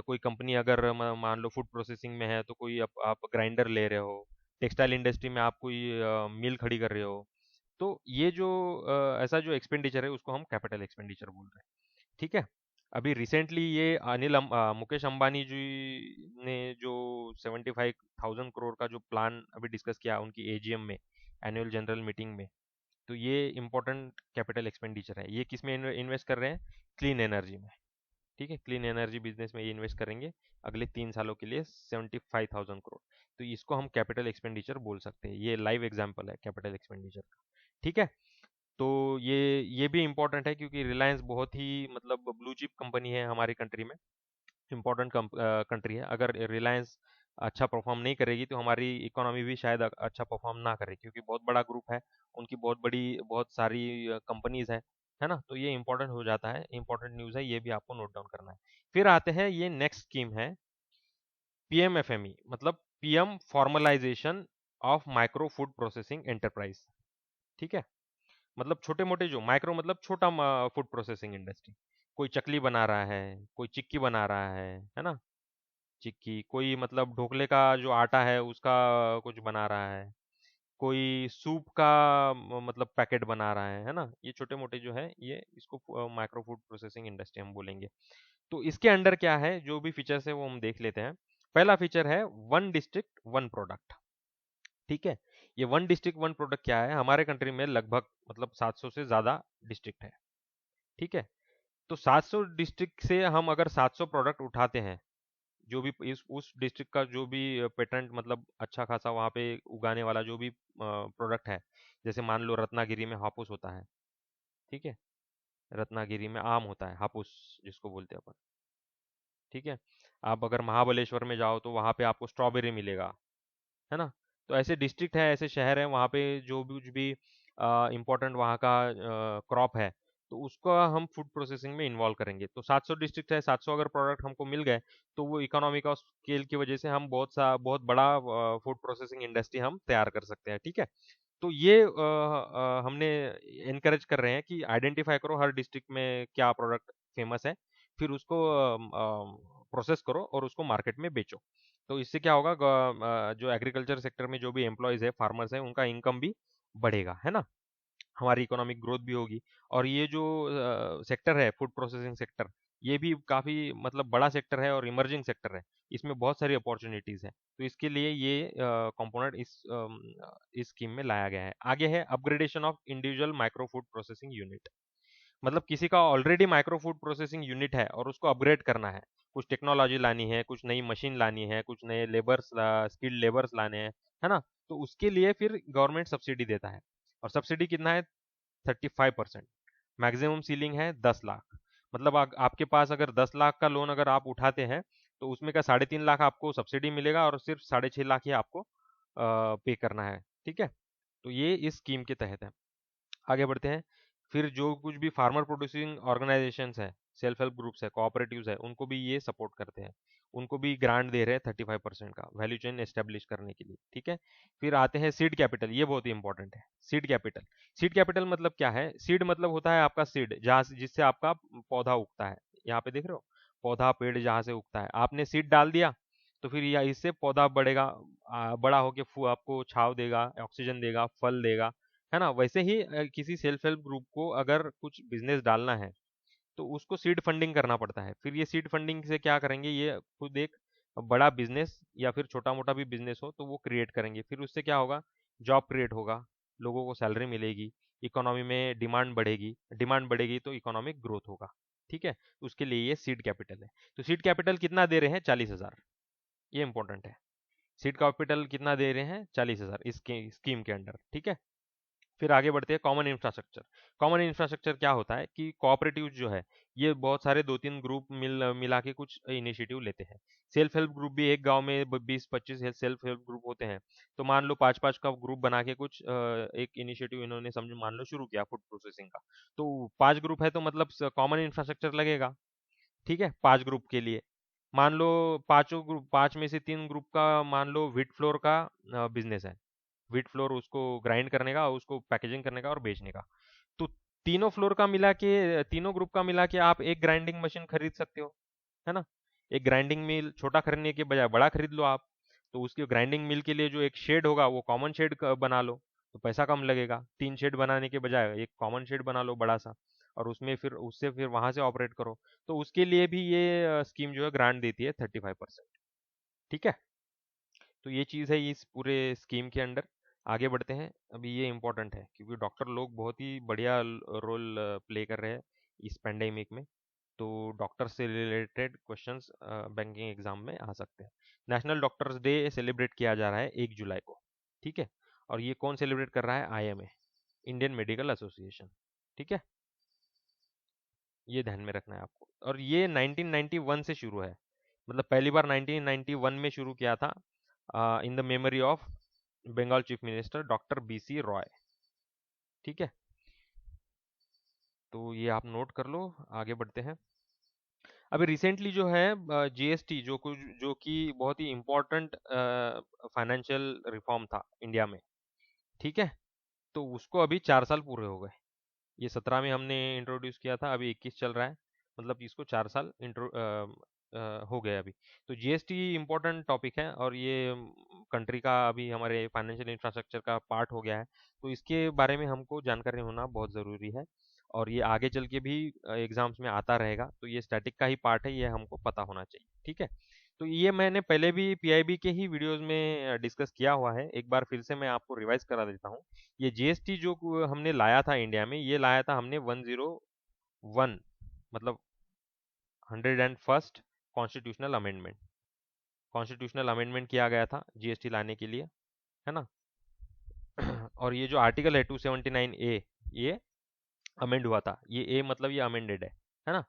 कोई कंपनी अगर मान लो फूड प्रोसेसिंग में है तो कोई आप ग्राइंडर ले रहे हो, टेक्सटाइल इंडस्ट्री में आप कोई मिल खड़ी कर रहे हो। तो ये जो ऐसा जो एक्सपेंडिचर है उसको हम कैपिटल एक्सपेंडिचर बोल रहे हैं। ठीक है। अभी रिसेंटली ये मुकेश अंबानी जी ने जो 75,000 करोड़ का जो प्लान अभी डिस्कस किया उनकी AGM में, एनुअल जनरल मीटिंग में, तो ये इंपॉर्टेंट कैपिटल एक्सपेंडिचर है। ये किस में इन्वेस्ट कर रहे हैं? क्लीन एनर्जी में। ठीक है, क्लीन एनर्जी बिजनेस में ये इन्वेस्ट करेंगे अगले 3 सालों के लिए 75,000 करोड़। तो इसको हम कैपिटल एक्सपेंडिचर बोल सकते हैं, ये लाइव एग्जाम्पल है कैपिटल एक्सपेंडिचर का। ठीक है, तो ये भी इम्पोर्टेंट है क्योंकि रिलायंस बहुत ही मतलब ब्लू चिप कंपनी है हमारी कंट्री में, इम्पोर्टेंट कंट्री है। अगर रिलायंस अच्छा परफॉर्म नहीं करेगी तो हमारी इकोनॉमी भी शायद अच्छा परफॉर्म ना करे, क्योंकि बहुत बड़ा ग्रुप है, उनकी बहुत बड़ी बहुत सारी कंपनीज है ना। तो ये इंपॉर्टेंट हो जाता है, इंपॉर्टेंट न्यूज़ है, ये भी आपको नोट डाउन करना है। फिर आते हैं, ये नेक्स्ट स्कीम है पीएमएफएमई, मतलब PM formalisation of micro food processing enterprise. ठीक है, मतलब छोटे मोटे जो माइक्रो मतलब छोटा फूड प्रोसेसिंग इंडस्ट्री, कोई चकली बना रहा है, कोई चिक्की बना रहा है ना, चिक्की, कोई मतलब ढोकले का जो आटा है उसका कुछ बना रहा है, कोई सूप का मतलब पैकेट बना रहा है ना। ये छोटे मोटे जो है ये इसको माइक्रो फूड प्रोसेसिंग इंडस्ट्री हम बोलेंगे। तो इसके अंडर क्या है, जो भी फीचर्स है वो हम देख लेते हैं। पहला फीचर है वन डिस्ट्रिक्ट वन प्रोडक्ट। ठीक है, ये वन डिस्ट्रिक्ट वन प्रोडक्ट क्या है, हमारे कंट्री में लगभग मतलब 700 से ज्यादा डिस्ट्रिक्ट है। ठीक है, तो 700 डिस्ट्रिक्ट से हम अगर 700 प्रोडक्ट उठाते हैं, जो भी इस उस डिस्ट्रिक्ट का जो भी पेटेंट मतलब अच्छा खासा वहाँ पे उगाने वाला जो भी प्रोडक्ट है, जैसे मान लो रत्नागिरी में हापुस होता है। ठीक है, रत्नागिरी में आम होता है, हापुस जिसको बोलते हैं अपन। ठीक है, आप अगर महाबलेश्वर में जाओ तो वहाँ पे आपको स्ट्रॉबेरी मिलेगा, है ना। तो ऐसे डिस्ट्रिक्ट है, ऐसे शहर है, वहाँ पे जो भी कुछ भी इम्पोर्टेंट वहाँ का क्रॉप है, तो उसको हम फूड प्रोसेसिंग में इन्वॉल्व करेंगे। तो 700 डिस्ट्रिक्ट है, 700 अगर प्रोडक्ट हमको मिल गए, तो वो इकोनॉमी का स्केल की वजह से हम बहुत बड़ा फूड प्रोसेसिंग इंडस्ट्री हम तैयार कर सकते हैं। ठीक है, तो ये हमने इनकरेज कर रहे हैं कि आइडेंटिफाई करो हर डिस्ट्रिक्ट में क्या प्रोडक्ट फेमस है, फिर उसको प्रोसेस करो और उसको मार्केट में बेचो। तो इससे क्या होगा, जो एग्रीकल्चर सेक्टर में जो भी एम्प्लॉयज है, फार्मर्स है, उनका इनकम भी बढ़ेगा, है ना, हमारी इकोनॉमिक ग्रोथ भी होगी। और ये जो सेक्टर है फूड प्रोसेसिंग सेक्टर, ये भी काफ़ी मतलब बड़ा सेक्टर है और इमर्जिंग सेक्टर है, इसमें बहुत सारी अपॉर्चुनिटीज़ है। तो इसके लिए ये कंपोनेंट इस स्कीम में लाया गया है। आगे है upgradation of individual micro food processing unit, मतलब किसी का already micro food processing unit है और उसको अपग्रेड करना है, कुछ टेक्नोलॉजी लानी है, कुछ नई मशीन लानी है, कुछ नए लेबर्स स्किल्ड लेबर्स लाने हैं, है ना। तो उसके लिए फिर गवर्नमेंट सब्सिडी देता है, और सब्सिडी कितना है, 35%। मैक्सिमम सीलिंग है 10 लाख। मतलब आपके पास अगर 10 लाख का लोन अगर आप उठाते हैं, तो उसमें का 3.5 लाख आपको सब्सिडी मिलेगा और सिर्फ 6.5 लाख ही आपको पे करना है। ठीक है, तो ये इस स्कीम के तहत है। आगे बढ़ते हैं, फिर जो कुछ भी फार्मर प्रोड्यूसिंग ऑर्गेनाइजेशंस है, सेल्फ हेल्प ग्रुप्स है, कोऑपरेटिव्स है, उनको भी ये सपोर्ट करते हैं, उनको भी ग्रांट दे रहे हैं 35% का वैल्यू चेन एस्टेब्लिश करने के लिए। ठीक है, फिर आते हैं सीड कैपिटल, ये बहुत ही इंपॉर्टेंट है। सीड कैपिटल, सीड कैपिटल मतलब क्या है, सीड मतलब होता है आपका सीड, जहाँ जिससे आपका पौधा उगता है। यहाँ पे देख रहे हो, पौधा पेड़ जहाँ से उगता है, आपने सीड डाल दिया, तो फिर या इससे पौधा बढ़ेगा, बड़ा होके आपको छाव देगा, ऑक्सीजन देगा, फल देगा, है ना। वैसे ही किसी सेल्फ हेल्प ग्रुप को अगर कुछ बिजनेस डालना है, तो उसको सीड फंडिंग करना पड़ता है। फिर ये सीड फंडिंग से क्या करेंगे, ये खुद एक बड़ा बिजनेस या फिर छोटा मोटा भी बिजनेस हो तो वो क्रिएट करेंगे। फिर उससे क्या होगा, जॉब क्रिएट होगा, लोगों को सैलरी मिलेगी, इकोनॉमी में डिमांड बढ़ेगी, डिमांड बढ़ेगी तो इकोनॉमिक ग्रोथ होगा। ठीक है, उसके लिए ये सीड कैपिटल है। तो सीड कैपिटल कितना दे रहे हैं, 40,000, ये इंपॉर्टेंट है। सीड कैपिटल कितना दे रहे हैं, 40,000 इस स्कीम के अंडर। ठीक है, फिर आगे बढ़ते हैं कॉमन इंफ्रास्ट्रक्चर। कॉमन इंफ्रास्ट्रक्चर क्या होता है कि कोऑपरेटिव जो है, ये बहुत सारे 2-3 ग्रुप मिला के कुछ इनिशिएटिव लेते हैं। सेल्फ हेल्प ग्रुप भी एक गांव में 20-25 सेल्फ हेल्प ग्रुप होते हैं। तो मान लो 5-5 का ग्रुप बना के कुछ एक इनिशिएटिव इन्होंने समझो मान लो शुरू किया फूड प्रोसेसिंग का। तो 5 ग्रुप है तो मतलब कॉमन इंफ्रास्ट्रक्चर लगेगा। ठीक है, 5 ग्रुप के लिए मान लो, पांचों ग्रुप, 5 में से 3 ग्रुप का मान लो व्हीट फ्लोर का बिजनेस है, व्हीट फ्लोर उसको ग्राइंड करने का, उसको पैकेजिंग करने का और बेचने का। तो तीनों फ्लोर का मिला के, तीनों ग्रुप का मिला के आप एक ग्राइंडिंग मशीन खरीद सकते हो, है ना। एक ग्राइंडिंग मिल छोटा खरीदने के बजाय बड़ा खरीद लो आप। तो उसके ग्राइंडिंग मिल के लिए जो एक शेड होगा वो कॉमन शेड बना लो, तो पैसा कम लगेगा। 3 शेड बनाने के बजाय एक कॉमन शेड बना लो बड़ा सा, और उसमें फिर उससे फिर वहां से ऑपरेट करो। तो उसके लिए भी ये स्कीम जो है ग्रांट देती है 35%। ठीक है, तो ये चीज़ है इस पूरे स्कीम के अंडर। आगे बढ़ते हैं, अभी ये इम्पोर्टेंट है क्योंकि डॉक्टर लोग बहुत ही बढ़िया रोल प्ले कर रहे हैं इस पेंडेमिक में। तो डॉक्टर से रिलेटेड क्वेश्चंस बैंकिंग एग्जाम में आ सकते हैं। नेशनल डॉक्टर्स डे सेलिब्रेट किया जा रहा है 1 जुलाई को, ठीक है। और ये कौन सेलिब्रेट कर रहा है? आईएमए, इंडियन मेडिकल एसोसिएशन, ठीक है। ये ध्यान में रखना है आपको। और ये 1991 से शुरू है, मतलब पहली बार 1991 में शुरू किया था, in the memory of Bengal chief minister doctor BC Roy, ठीक है। तो ये आप नोट कर लो, आगे बढ़ते हैं। अभी रिसेंटली जो है जीएसटी, जो कि बहुत ही इम्पोर्टेंट फाइनेंशियल रिफॉर्म था इंडिया में, ठीक है। तो उसको अभी 4 साल पूरे हो गए। ये 17 में हमने इंट्रोड्यूस किया था, अभी 21 चल रहा है, मतलब इसको 4 साल हो गए अभी। तो जीएसटी इम्पोर्टेंट टॉपिक है, और ये कंट्री का अभी हमारे फाइनेंशियल इंफ्रास्ट्रक्चर का पार्ट हो गया है। तो इसके बारे में हमको जानकारी होना बहुत ज़रूरी है, और ये आगे चल के भी एग्जाम्स में आता रहेगा। तो ये स्टैटिक का ही पार्ट है, ये हमको पता होना चाहिए, ठीक है। तो ये मैंने पहले भी पीआईबी के ही वीडियोस में डिस्कस किया हुआ है, एक बार फिर से मैं आपको रिवाइज करा देता हूँ। ये जीएसटी जो हमने लाया था इंडिया में, ये लाया था हमने 101, मतलब 101st constitutional amendment, constitutional amendment किया गया था जीएसटी लाने के लिए, है ना। और ये जो आर्टिकल है 279 ए, ये अमेंड हुआ था। ये ए मतलब ये अमेंडेड है ना।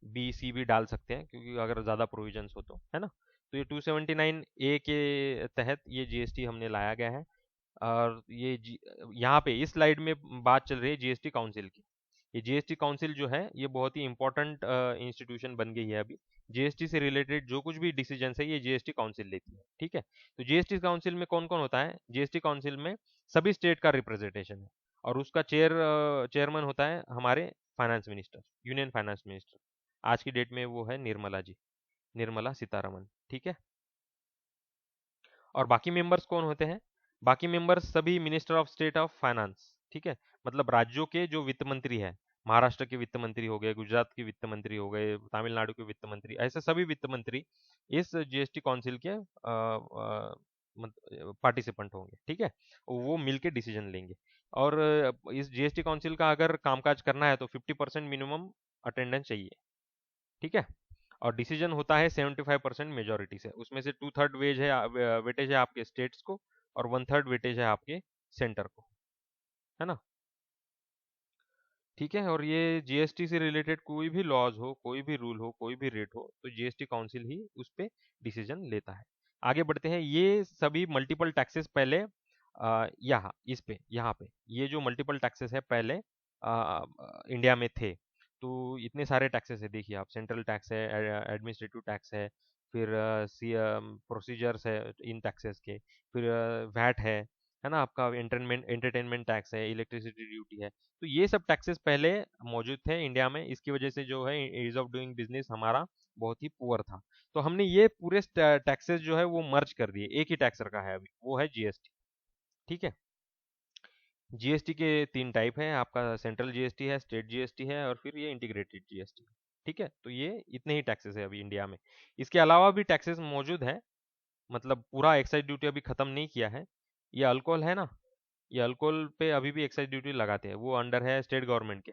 बी सी भी डाल सकते हैं, क्योंकि अगर ज़्यादा प्रोविजंस हो तो, है ना। तो ये 279 ए के तहत ये जीएसटी हमने लाया गया है। और यहाँ पे इस स्लाइड में बात चल रही है जीएसटी काउंसिल की। ये जीएसटी काउंसिल जो है, ये बहुत ही इंपॉर्टेंट इंस्टीट्यूशन बन गई है अभी। जीएसटी से रिलेटेड जो कुछ भी डिसीजन है, ये जीएसटी काउंसिल लेती है, ठीक है। तो जीएसटी काउंसिल में कौन कौन होता है? जीएसटी काउंसिल में सभी स्टेट का रिप्रेजेंटेशन है, और उसका चेयरमैन होता है हमारे finance minister, union finance minister. आज की डेट में वो है निर्मला जी, निर्मला सीतारमन, ठीक है। और बाकी मेंबर्स कौन होते हैं? बाकी मेंबर्स सभी minister of state of finance, ठीक है। मतलब राज्यों के जो वित्त मंत्री है, महाराष्ट्र के वित्त मंत्री हो गए, गुजरात के वित्त मंत्री हो गए, तमिलनाडु के वित्त मंत्री, ऐसे सभी वित्त मंत्री इस जीएसटी काउंसिल के पार्टिसिपेंट होंगे, ठीक है। वो मिलके डिसीजन लेंगे। और इस जीएसटी काउंसिल का अगर कामकाज करना है तो 50% मिनिमम अटेंडेंस चाहिए, ठीक है। और डिसीजन होता है 75% मेजोरिटी से, उसमें से 2/3 वेटेज है आपके स्टेट्स को, और 1/3 वेटेज है आपके सेंटर को, है ना। ठीक है। और ये जीएसटी से रिलेटेड कोई भी लॉज हो, कोई भी रूल हो, कोई भी रेट हो, तो जीएसटी काउंसिल ही उस पे डिसीजन लेता है। आगे बढ़ते हैं। ये सभी मल्टीपल टैक्सेस पहले यहाँ पे ये जो मल्टीपल टैक्सेस है पहले इंडिया में थे। तो इतने सारे टैक्सेस है, देखिए आप, सेंट्रल टैक्स है, एडमिनिस्ट्रेटिव टैक्स है, फिर प्रोसीजर्स है इन टैक्सेस के, फिर वैट है ना आपका, एंटरटेनमेंट टैक्स है, इलेक्ट्रिसिटी ड्यूटी है। तो ये सब टैक्सेस पहले मौजूद थे इंडिया में। इसकी वजह से जो है ईज ऑफ डूइंग बिजनेस हमारा बहुत ही पुअर था। तो हमने ये पूरे टैक्सेस जो है वो मर्ज कर दिए, एक ही टैक्स रखा है अभी, वो है जीएसटी, ठीक है। जीएसटी के 3 टाइप हैं आपका, सेंट्रल जीएसटी है, स्टेट जीएसटी है, और फिर ये इंटीग्रेटेड जीएसटी, ठीक है। तो ये इतने ही टैक्सेस है अभी इंडिया में। इसके अलावा भी टैक्सेस मौजूद है, मतलब पूरा एक्साइज ड्यूटी अभी खत्म नहीं किया है। ये अल्कोहल है ना, ये अल्कोहल पे अभी भी एक्साइज ड्यूटी लगाते हैं, वो अंडर है स्टेट गवर्नमेंट के।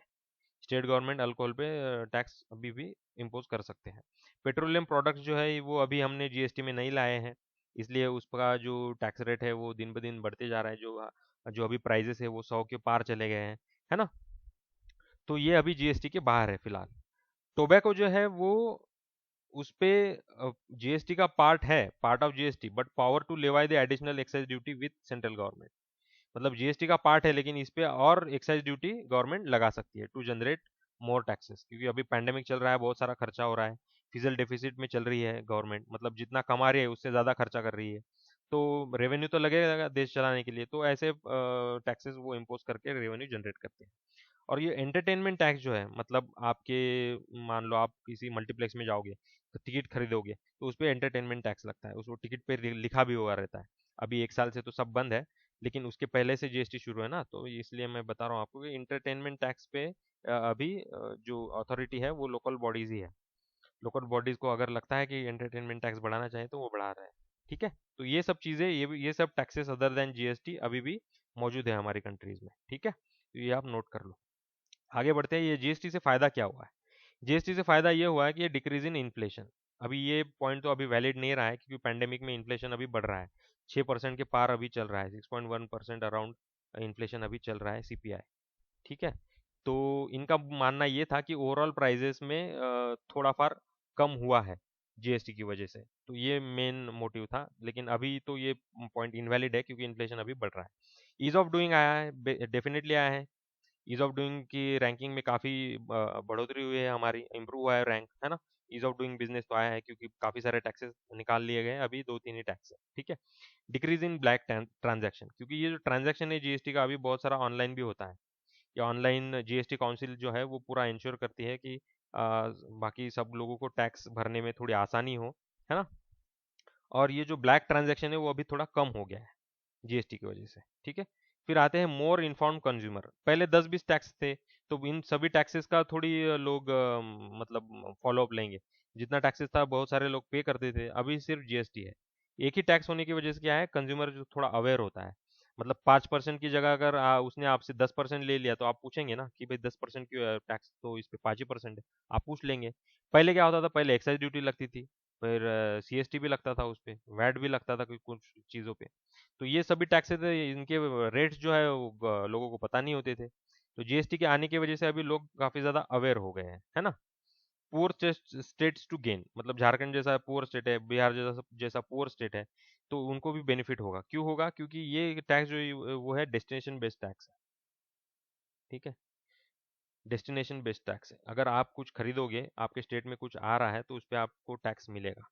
स्टेट गवर्नमेंट अल्कोहल पे टैक्स अभी भी इम्पोज कर सकते हैं। पेट्रोलियम प्रोडक्ट्स जो है वो अभी हमने जीएसटी में नहीं लाए हैं, इसलिए उसका जो टैक्स रेट है वो दिन ब दिन बढ़ते जा रहा है। जो अभी प्राइजेस है वो 100 के पार चले गए हैं, है ना। तो ये अभी जीएसटी के बाहर है फिलहाल। टोबैको जो है वो उस पे जीएसटी का पार्ट है, part of GST, but power to levy the additional excise duty with central government. मतलब जीएसटी का पार्ट है, लेकिन इस पे और एक्साइज ड्यूटी गवर्नमेंट लगा सकती है टू जनरेट मोर टैक्सेस, क्योंकि अभी पैंडेमिक चल रहा है, बहुत सारा खर्चा हो रहा है, फिजिकल डेफिसिट में चल रही है गवर्नमेंट, मतलब जितना कमा रही है उससे ज़्यादा खर्चा कर रही है। तो रेवेन्यू तो लगेगा देश चलाने के लिए, तो ऐसे टैक्सेस वो इम्पोज करके रेवेन्यू जनरेट करते हैं। और ये एंटरटेनमेंट टैक्स जो है, मतलब आपके, मान लो आप किसी मल्टीप्लेक्स में जाओगे तो टिकट खरीदोगे, तो उस पर एंटरटेनमेंट टैक्स लगता है, उसको टिकट पे लिखा भी हुआ रहता है। अभी 1 साल से तो सब बंद है, लेकिन उसके पहले से जीएसटी शुरू है ना, तो इसलिए मैं बता रहा हूँ आपको कि इंटरटेनमेंट टैक्स पे अभी जो अथॉरिटी है वो लोकल बॉडीज ही है। लोकल बॉडीज को अगर लगता है कि एंटरटेनमेंट टैक्स बढ़ाना चाहे तो वो बढ़ा रहा है, ठीक है। तो ये सब चीज़ें, ये सब टैक्सेस अदर देन जीएसटी अभी भी मौजूद है हमारी कंट्रीज में, ठीक है। तो ये आप नोट कर लो। आगे बढ़ते हैं। ये जीएसटी से फायदा क्या हुआ है? जीएसटी से फायदा ये हुआ है कि ये डिक्रीज इन इन्फ्लेशन। अभी ये पॉइंट तो अभी वैलिड नहीं रहा है क्योंकि पैंडेमिक में इन्फ्लेशन अभी बढ़ रहा है, 6% के पार अभी चल रहा है, 6.1% अराउंड इन्फ्लेशन अभी चल रहा है सीपीआई। ठीक है, तो इनका मानना ये था कि ओवरऑल प्राइजेस में थोड़ा फार कम हुआ है जीएसटी की वजह से, तो ये मेन मोटिव था। लेकिन अभी तो ये पॉइंट इनवैलिड है क्योंकि इन्फ्लेशन अभी बढ़ रहा है। ईज ऑफ डूइंग आया है, डेफिनेटली आया है। ईज ऑफ डूइंग की रैंकिंग में काफ़ी बढ़ोतरी हुई है हमारी, इम्प्रूव हुआ है रैंक, है ना। ईज ऑफ डूइंग बिजनेस तो आया है क्योंकि काफ़ी सारे टैक्सेस निकाल लिए गए, अभी दो तीन ही टैक्स है। ठीक है, डिक्रीज इन ब्लैक ट्रांजैक्शन, क्योंकि ये जो ट्रांजैक्शन है जीएसटी का अभी बहुत सारा ऑनलाइन भी होता है। या ऑनलाइन जीएसटी काउंसिल जो है वो पूरा इंश्योर करती है कि बाकी सब लोगों को टैक्स भरने में थोड़ी आसानी हो, है ना। और ये जो ब्लैक ट्रांजैक्शन है वो अभी थोड़ा कम हो गया है जीएसटी की वजह से। ठीक है, फिर आते हैं मोर इन्फॉर्म कंज्यूमर। पहले 10-20 टैक्स थे, तो इन सभी टैक्सेस का थोड़ी लोग मतलब फॉलो अप लेंगे। जितना टैक्सेस था बहुत सारे लोग पे करते थे, अभी सिर्फ जीएसटी है। एक ही टैक्स होने की वजह से क्या है, कंज्यूमर जो थोड़ा अवेयर होता है। मतलब 5% की जगह अगर उसने आपसे 10% ले लिया तो आप पूछेंगे ना कि भाई 10% क्यों टैक्स, तो इस पे 5% है, आप पूछ लेंगे। पहले क्या होता था, पहले एक्साइज ड्यूटी लगती थी, फिर सीएसटी भी लगता था, उस पे वैट भी लगता था कुछ चीज़ों पे। तो ये सभी टैक्सेस इनके रेट्स जो है वो लोगों को पता नहीं होते थे। तो जीएसटी के आने की वजह से अभी लोग काफी ज्यादा अवेयर हो गए हैं, है ना। पुअर स्टेट्स टू गेन, मतलब झारखंड जैसा पुअर स्टेट है, बिहार जैसा जैसा पुअर स्टेट है, तो उनको भी बेनिफिट होगा। क्यों होगा, क्योंकि ये टैक्स जो वो है डेस्टिनेशन बेस्ड टैक्स है। ठीक है, डेस्टिनेशन बेस्ड टैक्स है। अगर आप कुछ खरीदोगे, आपके स्टेट में कुछ आ रहा है, तो उस पर आपको टैक्स मिलेगा।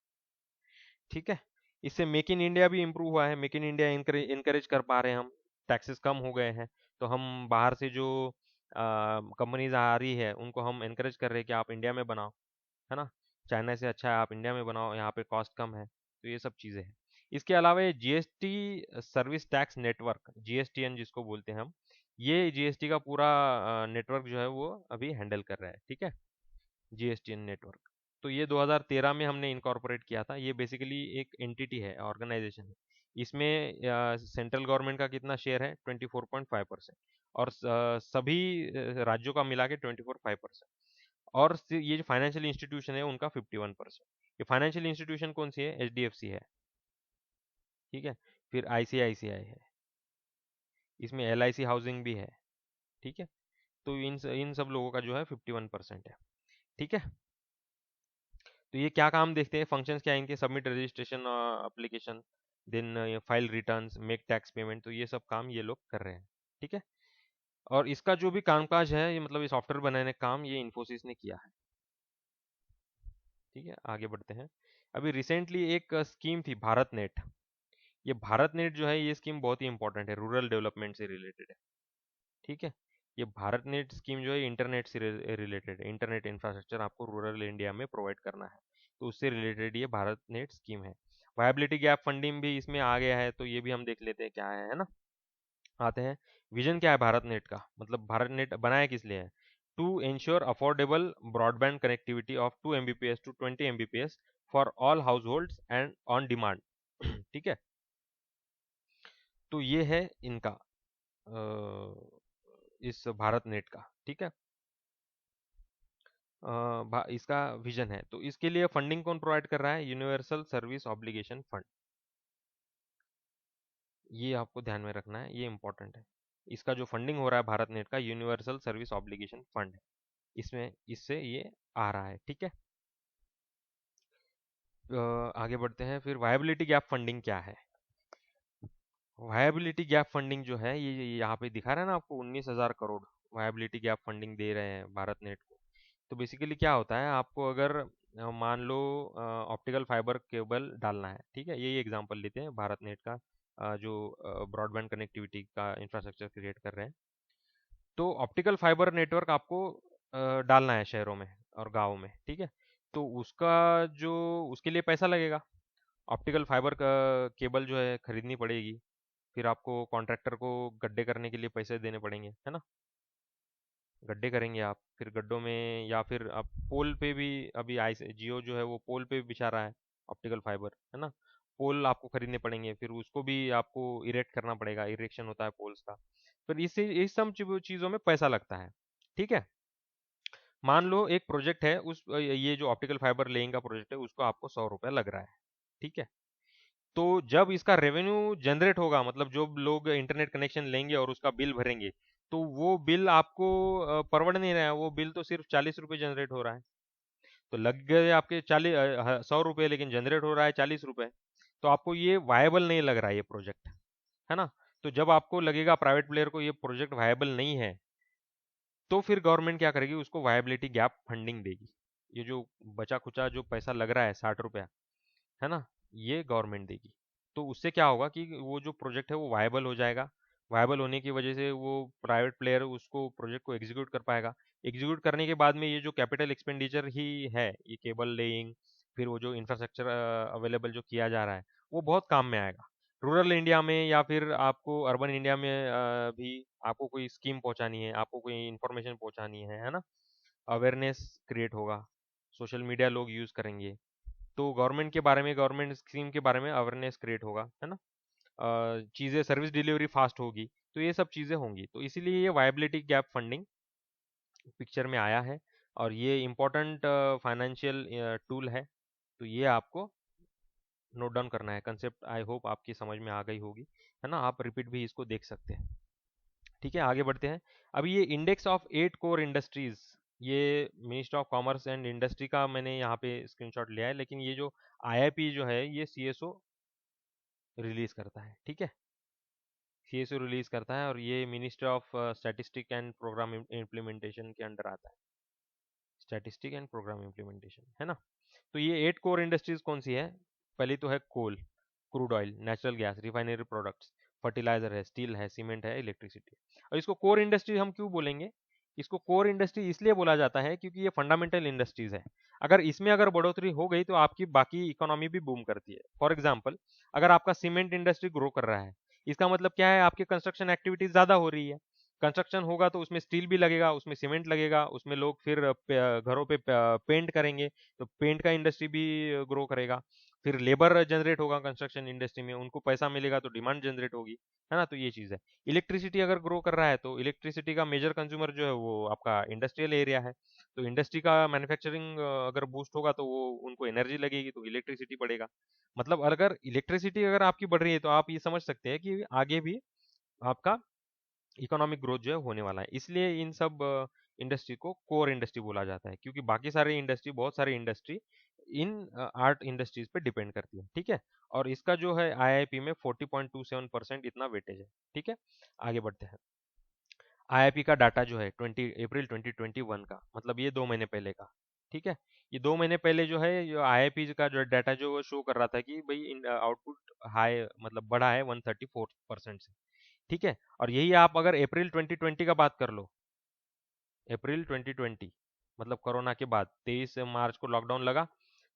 ठीक है, इससे मेक इन इंडिया भी इम्प्रूव हुआ है। मेक इन इंडिया इनकरेज कर पा रहे हैं हम, टैक्सेस कम हो गए हैं। तो हम बाहर से जो कंपनीज आ रही है उनको हम इनकरेज कर रहे हैं कि आप इंडिया में बनाओ, है ना। चाइना से अच्छा है आप इंडिया में बनाओ, यहाँ पे कॉस्ट कम है। तो ये सब चीज़ें हैं। इसके अलावा ये GST service tax network, GSTN जिसको बोलते हैं हम, ये जीएसटी का पूरा नेटवर्क जो है वो अभी हैंडल कर रहा है। ठीक है, जीएसटीएन नेटवर्क। तो ये 2013 में हमने इनकॉर्पोरेट किया था। ये बेसिकली एक एंटिटी है, ऑर्गेनाइजेशन है। इसमें सेंट्रल गवर्नमेंट का कितना शेयर है, 24.5%। और सभी राज्यों का मिला के 24.5%। और ये जो फाइनेंशियल इंस्टीट्यूशन है उनका 51%। ये फाइनेंशियल इंस्टीट्यूशन कौन सी है, एचडीएफसी है। ठीक है, फिर आईसीआईसीआई है, इसमें एलआईसी हाउसिंग भी है। ठीक है, तो इन सब लोगों का जो है 51% है। ठीक है, तो ये क्या काम देखते हैं, फंक्शंस क्या है इनके, submit registration application, then file returns, make tax payment, तो ये सब काम ये लोग कर रहे हैं। ठीक है, और इसका जो भी कामकाज है, ये मतलब ये सॉफ्टवेयर बनाने का काम ये इन्फोसिस ने किया है। ठीक है, आगे बढ़ते हैं। अभी रिसेंटली एक स्कीम थी भारत नेट। ये भारत नेट जो है ये स्कीम बहुत ही इंपॉर्टेंट है, रूरल डेवलपमेंट से रिलेटेड है। ठीक है, ये भारत नेट स्कीम जो है इंटरनेट से रिलेटेड है। इंटरनेट इंफ्रास्ट्रक्चर आपको रूरल इंडिया में प्रोवाइड करना है, तो उससे रिलेटेड ये भारत नेट स्कीम है। वायबिलिटी गैप फंडिंग भी इसमें आ गया है, तो ये भी हम देख लेते हैं क्या है ना। आते हैं, विजन क्या है भारत नेट का, मतलब भारत नेट बनाया किस लिए है, to ensure affordable broadband connectivity of 2 Mbps to 20 Mbps for all household and on demand. ठीक है, तो ये है इनका इस भारत नेट का। ठीक है, इसका विजन है। तो इसके लिए फंडिंग कौन प्रोवाइड कर रहा है, यूनिवर्सल सर्विस ऑब्लिगेशन फंड। ये आपको ध्यान में रखना है, ये इंपॉर्टेंट है। इसका जो फंडिंग हो रहा है भारत नेट का, यूनिवर्सल सर्विस ऑब्लिगेशन फंड है, इसमें इससे ये आ रहा है। ठीक है, आगे बढ़ते हैं। फिर वायबिलिटी गैप फंडिंग क्या है। वायबिलिटी गैप फंडिंग जो है ये यहाँ पे दिखा रहा है ना आपको, 19,000 करोड़ वायबिलिटी गैप फंडिंग दे रहे हैं भारत नेट को। तो बेसिकली क्या होता है, आपको अगर मान लो ऑप्टिकल फाइबर केबल डालना है, ठीक है, यही एग्जांपल लेते हैं भारत नेट का, जो ब्रॉडबैंड कनेक्टिविटी का इंफ्रास्ट्रक्चर क्रिएट कर रहे हैं। तो ऑप्टिकल फाइबर नेटवर्क आपको डालना है शहरों में और गाँव में। ठीक है, तो उसका जो उसके लिए पैसा लगेगा, ऑप्टिकल फाइबर का केबल जो है खरीदनी पड़ेगी। फिर आपको कॉन्ट्रैक्टर को गड्ढे करने के लिए पैसे देने पड़ेंगे, है ना। गड्ढे करेंगे आप, फिर गड्ढों में, या फिर आप पोल पे भी, अभी आई जियो जो है वो पोल पे भी बिछा रहा है ऑप्टिकल फाइबर, है ना। पोल आपको खरीदने पड़ेंगे, फिर उसको भी आपको इरेक्ट करना पड़ेगा, इरेक्शन होता है पोल्स का। फिर इससे इस सब चीज़ों में पैसा लगता है। ठीक है, मान लो एक प्रोजेक्ट है, उस ये जो ऑप्टिकल फाइबर लेइंग का प्रोजेक्ट है उसको आपको 100 रुपया लग रहा है, ठीक है। तो जब इसका रेवेन्यू जनरेट होगा, मतलब जो लोग इंटरनेट कनेक्शन लेंगे और उसका बिल भरेंगे, तो वो बिल आपको परवड़ नहीं रहा है, वो बिल तो सिर्फ 40 रुपये जनरेट हो रहा है। तो लग गए आपके 100 रुपये, लेकिन जनरेट हो रहा है 40 रुपये। तो आपको ये वायबल नहीं लग रहा है ये प्रोजेक्ट, है ना। तो जब आपको लगेगा प्राइवेट प्लेयर को ये प्रोजेक्ट वायबल नहीं है, तो फिर गवर्नमेंट क्या करेगी, उसको वायबिलिटी गैप फंडिंग देगी। ये जो बचा खुचा जो पैसा लग रहा है 60 रुपया, है ना, ये गवर्नमेंट देगी। तो उससे क्या होगा कि वो जो प्रोजेक्ट है वो वायबल हो जाएगा। वायबल होने की वजह से वो प्राइवेट प्लेयर उसको प्रोजेक्ट को एग्जीक्यूट कर पाएगा। एग्जीक्यूट करने के बाद में ये जो कैपिटल एक्सपेंडिचर ही है, ये केबल लेइंग, फिर वो जो इंफ्रास्ट्रक्चर अवेलेबल जो किया जा रहा है, वो बहुत काम में आएगा। रूरल इंडिया में या फिर आपको अर्बन इंडिया में भी आपको कोई स्कीम पहुंचानी है, आपको कोई इंफॉर्मेशन पहुंचानी है ना, अवेयरनेस क्रिएट होगा, सोशल मीडिया लोग यूज करेंगे, तो गवर्नमेंट के बारे में, गवर्नमेंट स्कीम के बारे में अवेयरनेस क्रिएट होगा, है ना। चीज़ें, सर्विस डिलीवरी फास्ट होगी, तो ये सब चीज़ें होंगी। तो इसीलिए ये वायबिलिटी गैप फंडिंग पिक्चर में आया है, और ये इम्पोर्टेंट फाइनेंशियल टूल है। तो ये आपको नोट डाउन करना है कंसेप्ट। आई होप आपकी समझ में आ गई होगी, है ना। आप रिपीट भी इसको देख सकते हैं। ठीक है, आगे बढ़ते हैं। अभी ये इंडेक्स ऑफ 8 कोर इंडस्ट्रीज, ये ministry of commerce and industry का मैंने यहाँ पे स्क्रीनशॉट लिया है, लेकिन ये जो आईआईपी जो है ये सीएसओ रिलीज करता है, ठीक है। सीएसओ रिलीज करता है, और ये ministry of statistic and programme implementation के अंडर आता है। स्टैटिस्टिक एंड प्रोग्राम इम्प्लीमेंटेशन, है ना। तो ये 8 कोर इंडस्ट्रीज कौन सी है? पहली तो है coal, crude oil, natural gas, refinery products, fertiliser है, स्टील है, सीमेंट है, इलेक्ट्रिसिटी है। और इसको कोर इंडस्ट्री हम क्यों बोलेंगे? इसको कोर इंडस्ट्री इसलिए बोला जाता है क्योंकि ये फंडामेंटल इंडस्ट्रीज है। अगर इसमें अगर बढ़ोतरी हो गई तो आपकी बाकी इकोनॉमी भी बूम करती है। फॉर एग्जाम्पल, अगर आपका सीमेंट इंडस्ट्री ग्रो कर रहा है, इसका मतलब क्या है, आपकी कंस्ट्रक्शन एक्टिविटीज ज्यादा हो रही है। कंस्ट्रक्शन होगा तो उसमें स्टील भी लगेगा, उसमें सीमेंट लगेगा, उसमें लोग फिर घरों पे पेंट करेंगे, तो पेंट का इंडस्ट्री भी ग्रो करेगा। फिर लेबर जनरेट होगा कंस्ट्रक्शन इंडस्ट्री में, उनको पैसा मिलेगा तो डिमांड जनरेट होगी, है ना। तो ये चीज़ है। इलेक्ट्रिसिटी अगर ग्रो कर रहा है तो इलेक्ट्रिसिटी का मेजर कंज्यूमर जो है वो आपका इंडस्ट्रियल एरिया है। तो इंडस्ट्री का मैन्युफैक्चरिंग अगर बूस्ट होगा तो वो उनको एनर्जी लगेगी, तो इलेक्ट्रिसिटी बढ़ेगा। मतलब अगर इलेक्ट्रिसिटी अगर आपकी बढ़ रही है तो आप ये समझ सकते हैं कि आगे भी आपका इकोनॉमिक ग्रोथ जो है होने वाला है। इसलिए इन सब इंडस्ट्री को कोर इंडस्ट्री बोला जाता है, क्योंकि बाकी सारे इंडस्ट्री, बहुत सारी इंडस्ट्री इन आर्ट इंडस्ट्रीज पे डिपेंड करती है, ठीक है। और इसका जो है आईआईपी में 40.27% इतना वेटेज है, ठीक है। आगे बढ़ते हैं। आईआईपी का डाटा जो है 20 अप्रैल 2021 का, मतलब ये 2 महीने पहले का, ठीक है। ये 2 महीने पहले जो है, जो आईआईपी का जो डाटा जो वो शो कर रहा था कि भाई आउटपुट हाई, मतलब बढ़ा है 134% से, ठीक है। और यही आप अगर अप्रैल 2020 का बात कर लो, अप्रैल 2020 मतलब कोरोना के बाद 23 मार्च को लॉकडाउन लगा,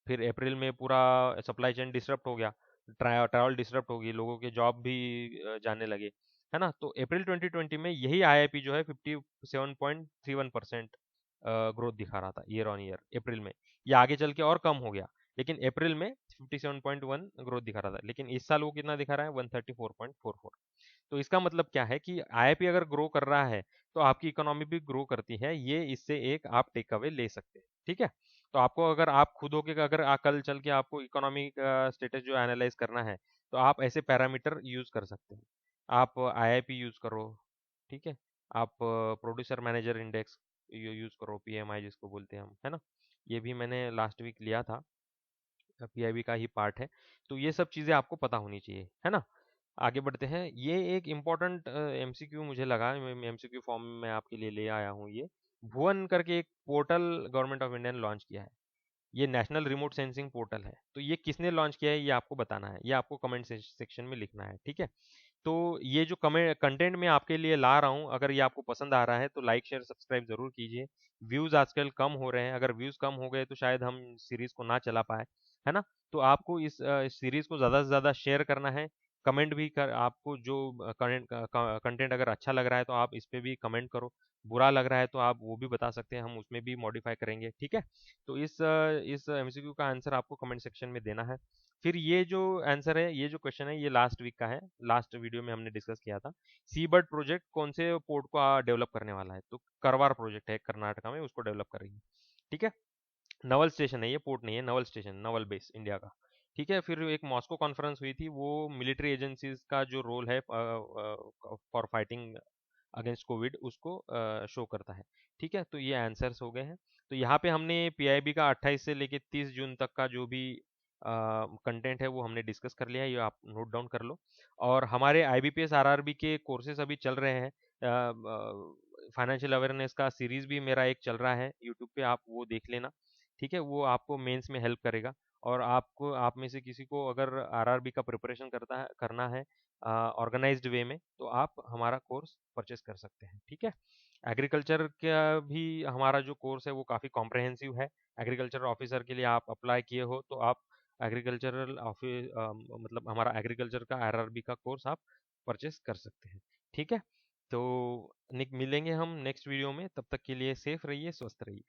फिर अप्रैल में पूरा सप्लाई चेन डिसरप्ट हो गया, ट्रैवल डिसरप्ट होगी, लोगों के जॉब भी जाने लगे, है ना। तो अप्रैल 2020 में यही आईआईपी जो है 57.31% ग्रोथ दिखा रहा था ईयर ऑन ईयर अप्रैल में। ये आगे चल के और कम हो गया, लेकिन अप्रैल में 57.1 ग्रोथ दिखा रहा था, लेकिन इस साल वो कितना दिखा रहा है, 134.44। तो इसका मतलब क्या है कि आईआईपी अगर ग्रो कर रहा है तो आपकी इकोनॉमी भी ग्रो करती है। ये इससे एक आप टेक अवे ले सकते हैं, ठीक है। तो आपको अगर आप खुद होके अगर कल चल के आपको इकोनॉमी का स्टेटस जो एनालाइज करना है, तो आप ऐसे पैरामीटर यूज कर सकते हैं। आप आईआईपी यूज करो, ठीक है। आप प्रोड्यूसर मैनेजर इंडेक्स यूज करो, पीएमआई जिसको बोलते हैं हम, है ना। ये भी मैंने लास्ट वीक लिया था, पीआईबी का ही पार्ट है। तो ये सब चीज़ें आपको पता होनी चाहिए, है ना। आगे बढ़ते हैं। ये एक इम्पोर्टेंट एमसीक्यू मुझे लगा, एमसीक्यू फॉर्म में आपके लिए ले आया हूँ। ये भुवन करके एक पोर्टल गवर्नमेंट ऑफ इंडिया ने लॉन्च किया है। ये नेशनल रिमोट सेंसिंग पोर्टल है। तो ये किसने लॉन्च किया है ये आपको बताना है, ये आपको कमेंट सेक्शन में लिखना है, ठीक है। तो ये जो कमेंट कंटेंट मैं आपके लिए ला रहा हूँ, अगर ये आपको पसंद आ रहा है तो लाइक शेयर सब्सक्राइब जरूर कीजिए। व्यूज आजकल कम हो रहे हैं, अगर व्यूज कम हो गए तो शायद हम सीरीज को ना चला पाए, है ना। तो आपको इस सीरीज को ज़्यादा से ज़्यादा शेयर करना है। कमेंट भी कर, आपको जो कंटेंट अगर अच्छा लग रहा है तो आप इस पे भी कमेंट करो। बुरा लग रहा है तो आप वो भी बता सकते हैं, हम उसमें भी मॉडिफाई करेंगे, ठीक है। तो इस एमसीक्यू का आंसर आपको कमेंट सेक्शन में देना है। फिर ये जो आंसर है, ये जो क्वेश्चन है, ये लास्ट वीक का है, लास्ट वीडियो में हमने डिस्कस किया था। सी बर्ड प्रोजेक्ट कौन से पोर्ट को डेवलप करने वाला है, तो करवार प्रोजेक्ट है कर्नाटका में, उसको डेवलप करेगी, ठीक है। नवल स्टेशन है, ये पोर्ट नहीं है, Naval station, Naval base India का, ठीक है। फिर एक मॉस्को कॉन्फ्रेंस हुई थी, वो मिलिट्री एजेंसीज का जो रोल है फॉर फाइटिंग अगेंस्ट कोविड उसको शो करता है, ठीक है। तो ये आंसर्स हो गए हैं। तो यहाँ पे हमने पीआईबी का 28 से लेके 30 जून तक का जो भी कंटेंट है वो हमने डिस्कस कर लिया है, ये आप नोट डाउन कर लो। और हमारे आईबीपीएस आरआरबी के कोर्सेज अभी चल रहे हैं, फाइनेंशियल अवेयरनेस का सीरीज भी मेरा एक चल रहा है यूट्यूब पे, आप वो देख लेना, ठीक है। वो आपको मेंस में हेल्प करेगा। और आपको, आप में से किसी को अगर आरआरबी का प्रिपरेशन करना है ऑर्गेनाइज्ड वे में, तो आप हमारा कोर्स परचेस कर सकते हैं, ठीक है। एग्रीकल्चर का भी हमारा जो कोर्स है वो काफ़ी कॉम्प्रहेंसिव है। एग्रीकल्चर ऑफिसर के लिए आप अप्लाई किए हो तो आप एग्रीकल्चरल ऑफिस मतलब हमारा एग्रीकल्चर का आरआरबी का कोर्स आप परचेस कर सकते हैं, ठीक है। तो मिलेंगे हम नेक्स्ट वीडियो में, तब तक के लिए सेफ रहिए, स्वस्थ रहिए।